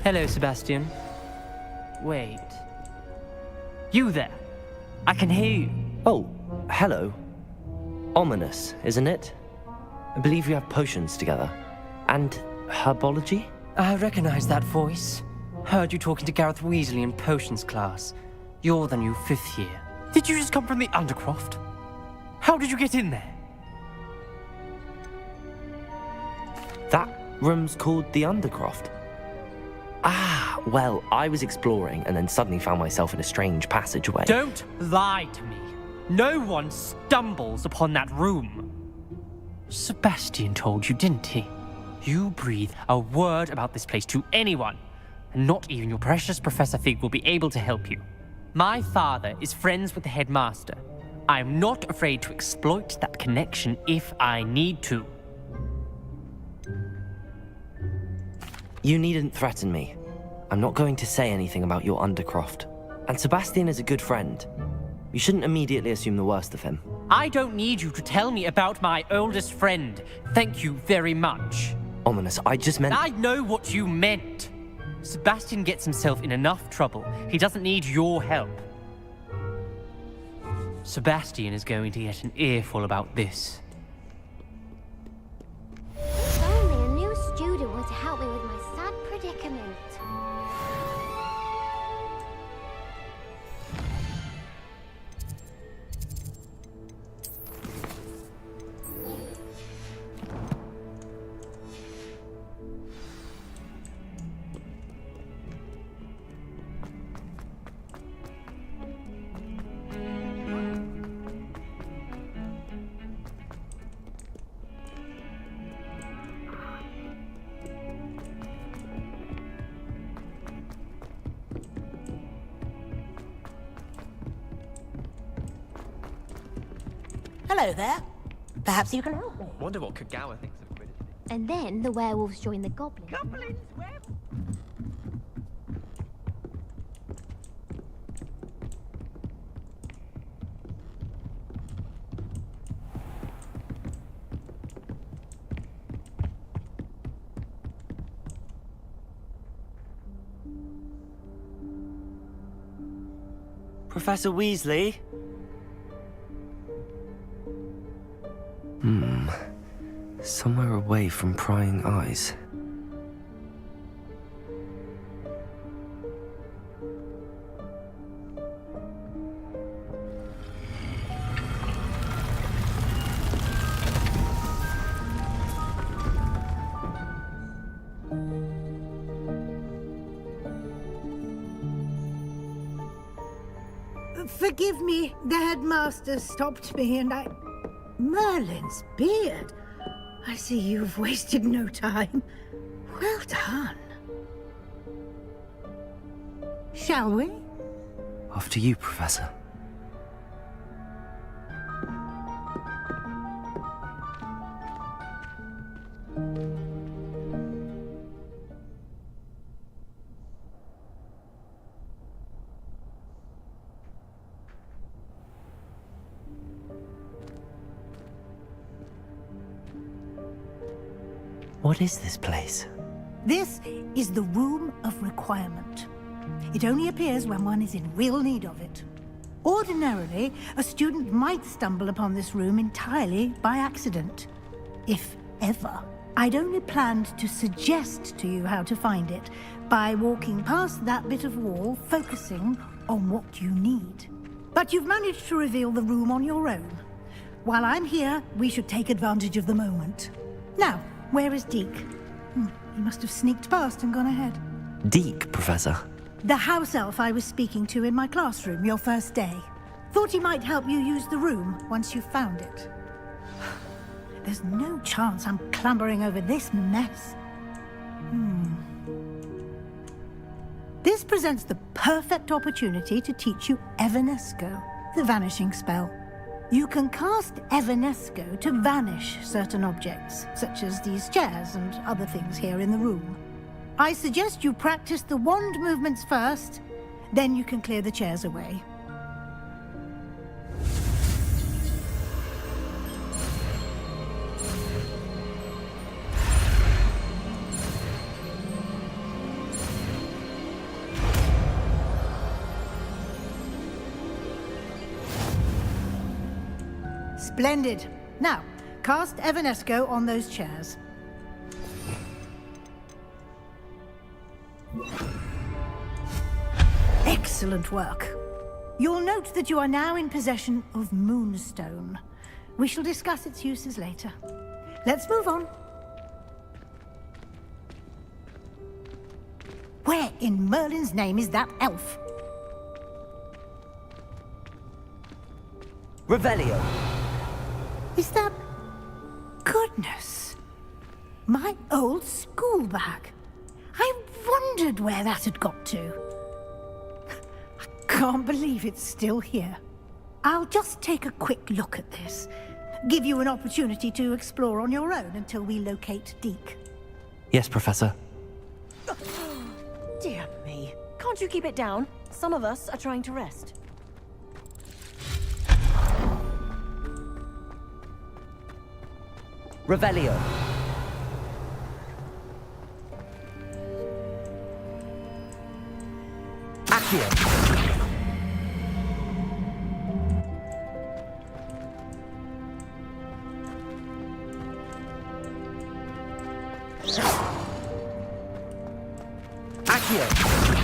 Hello, Sebastian. Wait. You there? I can hear you. Oh, hello. Ominous, isn't it? I believe you have potions together. And herbology? I recognize that voice. Heard you talking to Gareth Weasley in potions class. You're the new 5th year. Did you just come from the Undercroft? How did you get in there? That room's called the Undercroft. Ah, well, I was exploring and then suddenly found myself in a strange passageway. Don't lie to me. No one stumbles upon that room. Sebastian told you, didn't he? You breathe a word about this place to anyone, and not even your precious Professor Fig will be able to help you. My father is friends with the headmaster. I am not afraid to exploit that connection if I need to. You needn't threaten me. I'm not going to say anything about your Undercroft. And Sebastian is a good friend. You shouldn't immediately assume the worst of him. I don't need you to tell me about my oldest friend. Thank you very much. Ominous, I just meant... I know what you meant. Sebastian gets himself in enough trouble. He doesn't need your help. Sebastian is going to get an earful about this. If only a new student were to help me with my sad predicament. Hello there. Perhaps you can help me. Wonder what Kagawa thinks of Quidditch. And then the werewolves join the goblins. Professor Weasley? Somewhere away from prying eyes. Forgive me, the headmaster stopped me and I... Merlin's beard. I see you've wasted no time. Well done. Shall we? After you, Professor. What is this place? This is the Room of Requirement. It only appears when one is in real need of it. Ordinarily, a student might stumble upon this room entirely by accident. If ever. I'd only planned to suggest to you how to find it by walking past that bit of wall, focusing on what you need. But you've managed to reveal the room on your own. While I'm here, we should take advantage of the moment. Now, where is Deke? He must have sneaked past and gone ahead. Deke, Professor. The house elf I was speaking to in my classroom your first day. Thought he might help you use the room once you found it. There's no chance I'm clambering over this mess. This presents the perfect opportunity to teach you Evanesco, the vanishing spell. You can cast Evanesco to vanish certain objects, such as these chairs and other things here in the room. I suggest you practice the wand movements first, then you can clear the chairs away. Splendid. Now, cast Evanesco on those chairs. Excellent work. You'll note that you are now in possession of Moonstone. We shall discuss its uses later. Let's move on. Where in Merlin's name is that elf? Revelio. Is that... Goodness. My old school bag. I wondered where that had got to. I can't believe it's still here. I'll just take a quick look at this. Give you an opportunity to explore on your own until we locate Deke. Yes, Professor. Dear me. Can't you keep it down? Some of us are trying to rest. Revelio. Accio. Accio.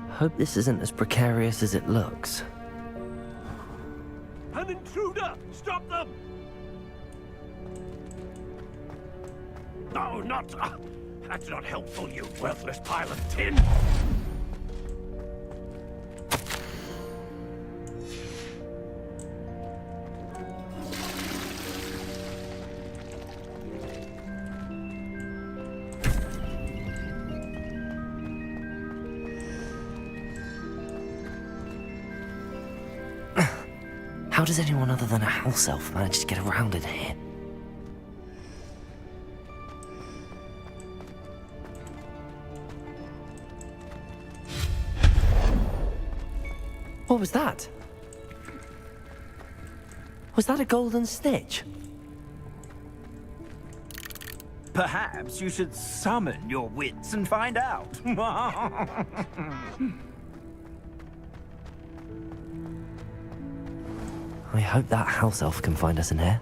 Hope this isn't as precarious as it looks. An intruder! Stop them! No, not... that's not helpful, you worthless pile of tin! How does anyone other than a house elf manage to get around in here? What was that? Was that a golden snitch? Perhaps you should summon your wits and find out. I hope that house elf can find us in here.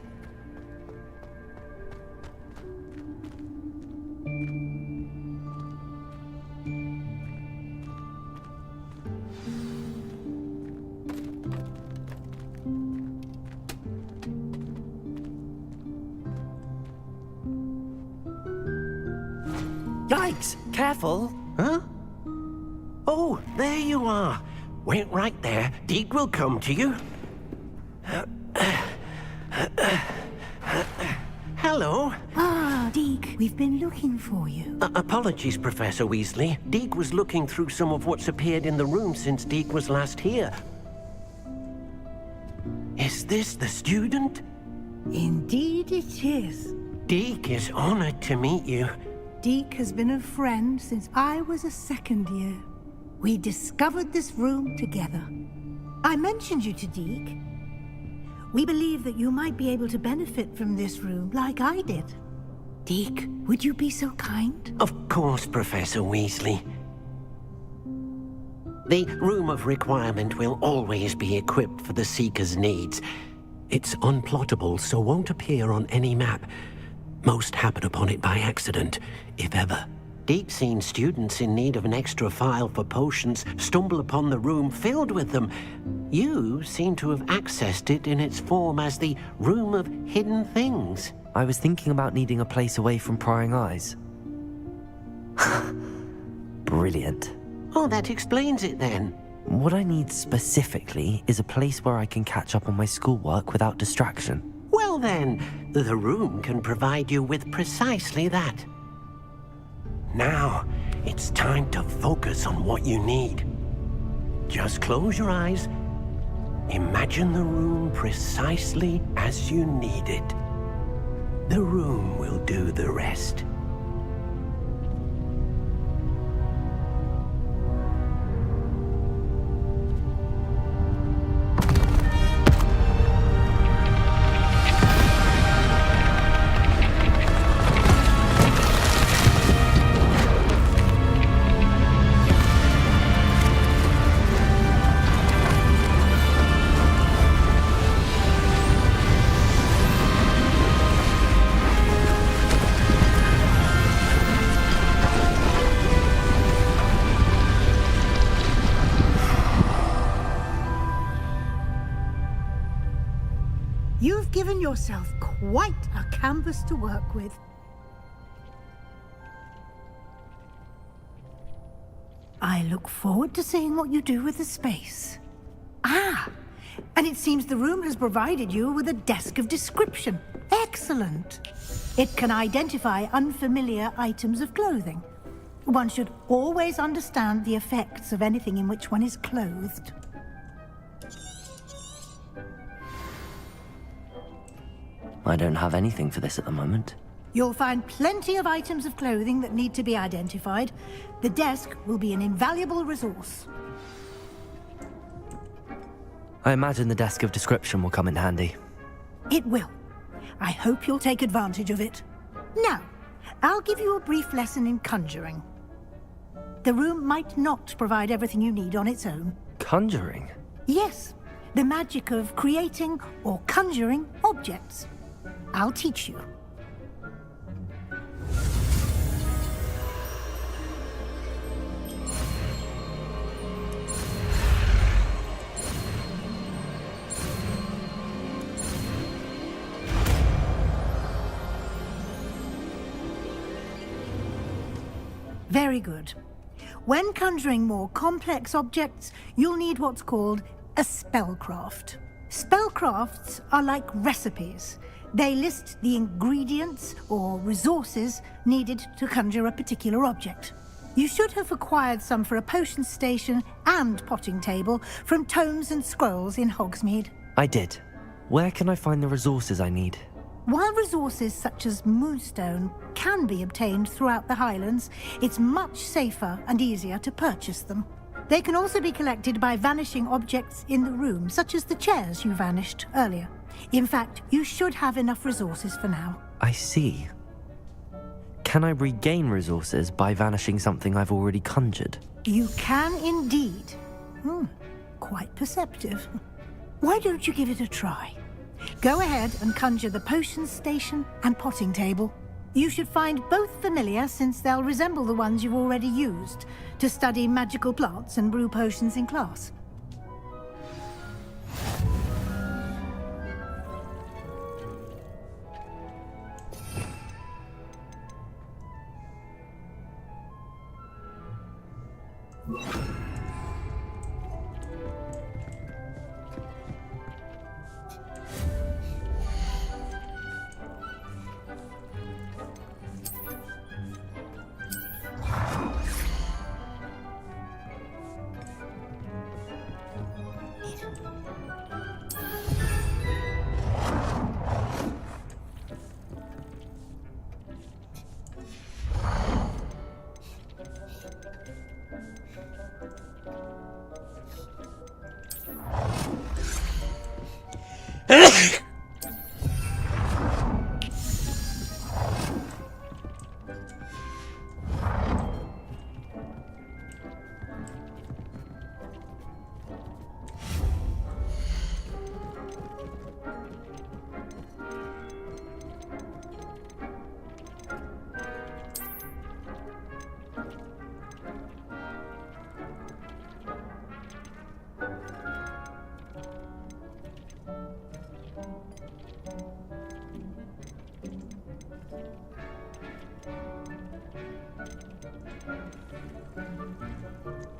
Yikes! Careful! Huh? Oh, there you are. Wait right there. Deke will come to you. Hello. Ah, Deke, we've been looking for you. Apologies, Professor Weasley. Deke was looking through some of what's appeared in the room since Deke was last here. Is this the student? Indeed it is. Deke is honored to meet you. Deke has been a friend since I was a second year. We discovered this room together. I mentioned you to Deke. We believe that you might be able to benefit from this room like I did. Deke, would you be so kind? Of course, Professor Weasley. The Room of Requirement will always be equipped for the Seeker's needs. It's unplottable, so won't appear on any map. Most happen upon it by accident, if ever. Deke's seen students in need of an extra file for potions stumble upon the room filled with them. You seem to have accessed it in its form as the Room of Hidden Things. I was thinking about needing a place away from prying eyes. Brilliant. Oh, that explains it then. What I need specifically is a place where I can catch up on my schoolwork without distraction. Well then, the room can provide you with precisely that. Now, it's time to focus on what you need. Just close your eyes. Imagine the room precisely as you need it. The room will do the rest. You've given yourself quite a canvas to work with. I look forward to seeing what you do with the space. Ah, and it seems the room has provided you with a desk of description. Excellent. It can identify unfamiliar items of clothing. One should always understand the effects of anything in which one is clothed. I don't have anything for this at the moment. You'll find plenty of items of clothing that need to be identified. The desk will be an invaluable resource. I imagine the desk of description will come in handy. It will. I hope you'll take advantage of it. Now, I'll give you a brief lesson in conjuring. The room might not provide everything you need on its own. Conjuring? Yes, the magic of creating or conjuring objects. I'll teach you. Very good. When conjuring more complex objects, you'll need what's called a spellcraft. Spellcrafts are like recipes. They list the ingredients or resources needed to conjure a particular object. You should have acquired some for a potion station and potting table from tomes and scrolls in Hogsmeade. I did. Where can I find the resources I need? While resources such as moonstone can be obtained throughout the Highlands, it's much safer and easier to purchase them. They can also be collected by vanishing objects in the room, such as the chairs you vanished earlier. In fact, you should have enough resources for now. I see. Can I regain resources by vanishing something I've already conjured? You can indeed. Quite perceptive. Why don't you give it a try? Go ahead and conjure the potion station and potting table. You should find both familiar, since they'll resemble the ones you've already used to study magical plants and brew potions in class.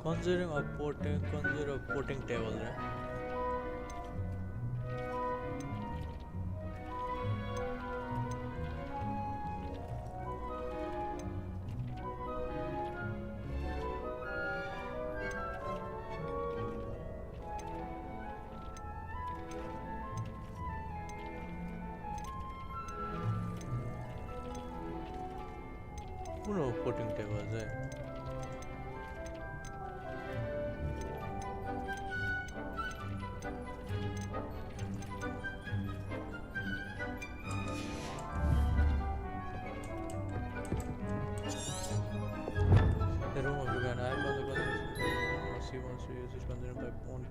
Conjuring a potting table है. Potting tables है.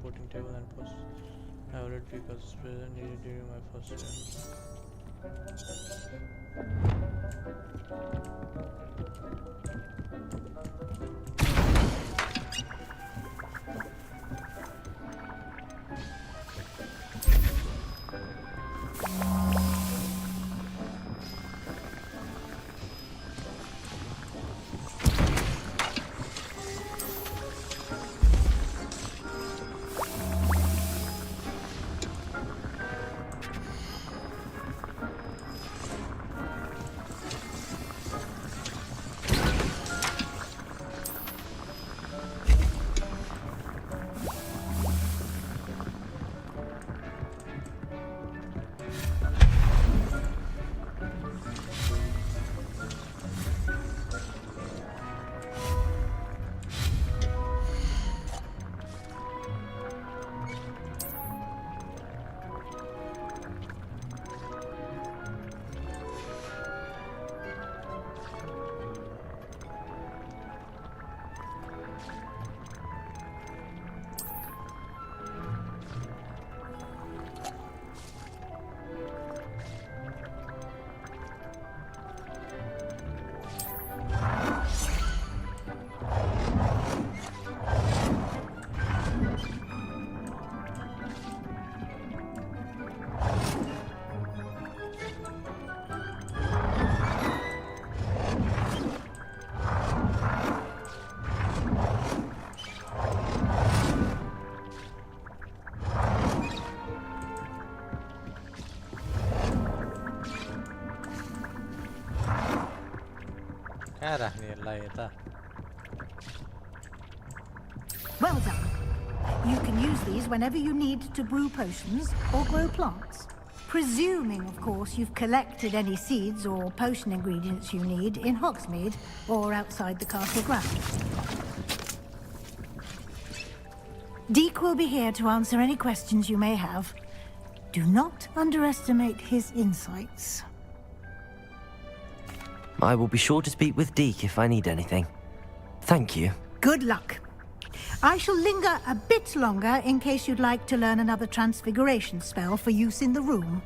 Potting table and post. I already because it's present needed during my first राख्ने यसलाई यता Well done. You can use these whenever you need to brew potions or grow plants. Presuming, of course, you've collected any seeds or potion ingredients you need in Hogsmeade or outside the castle grounds. Deke will be here to answer any questions you may have. Do not underestimate his insights. I will be sure to speak with Deke if I need anything. Thank you. Good luck. I shall linger a bit longer in case you'd like to learn another transfiguration spell for use in the room.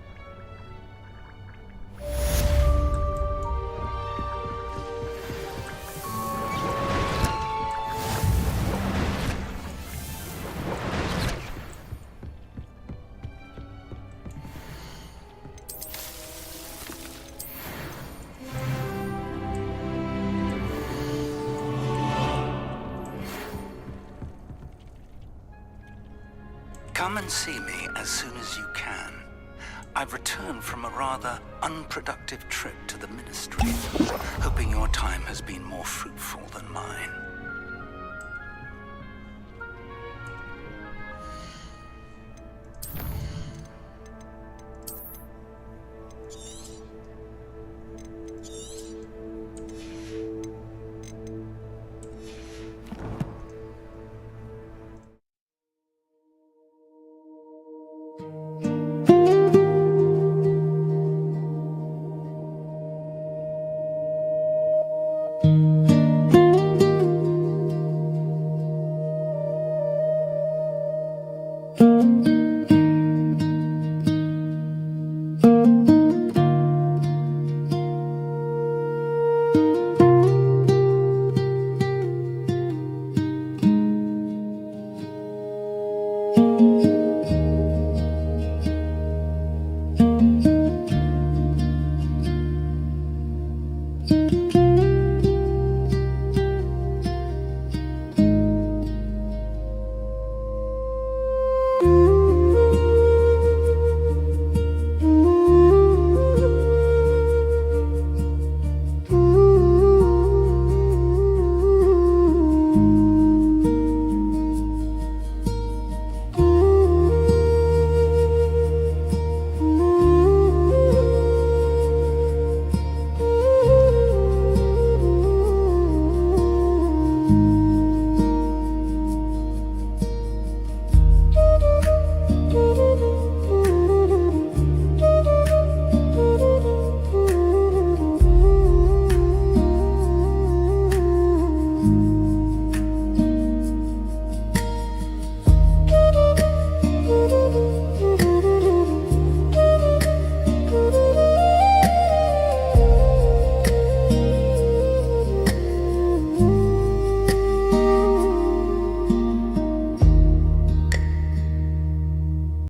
Come and see me as soon as you can. I've returned from a rather unproductive trip to the Ministry, hoping your time has been more fruitful than mine.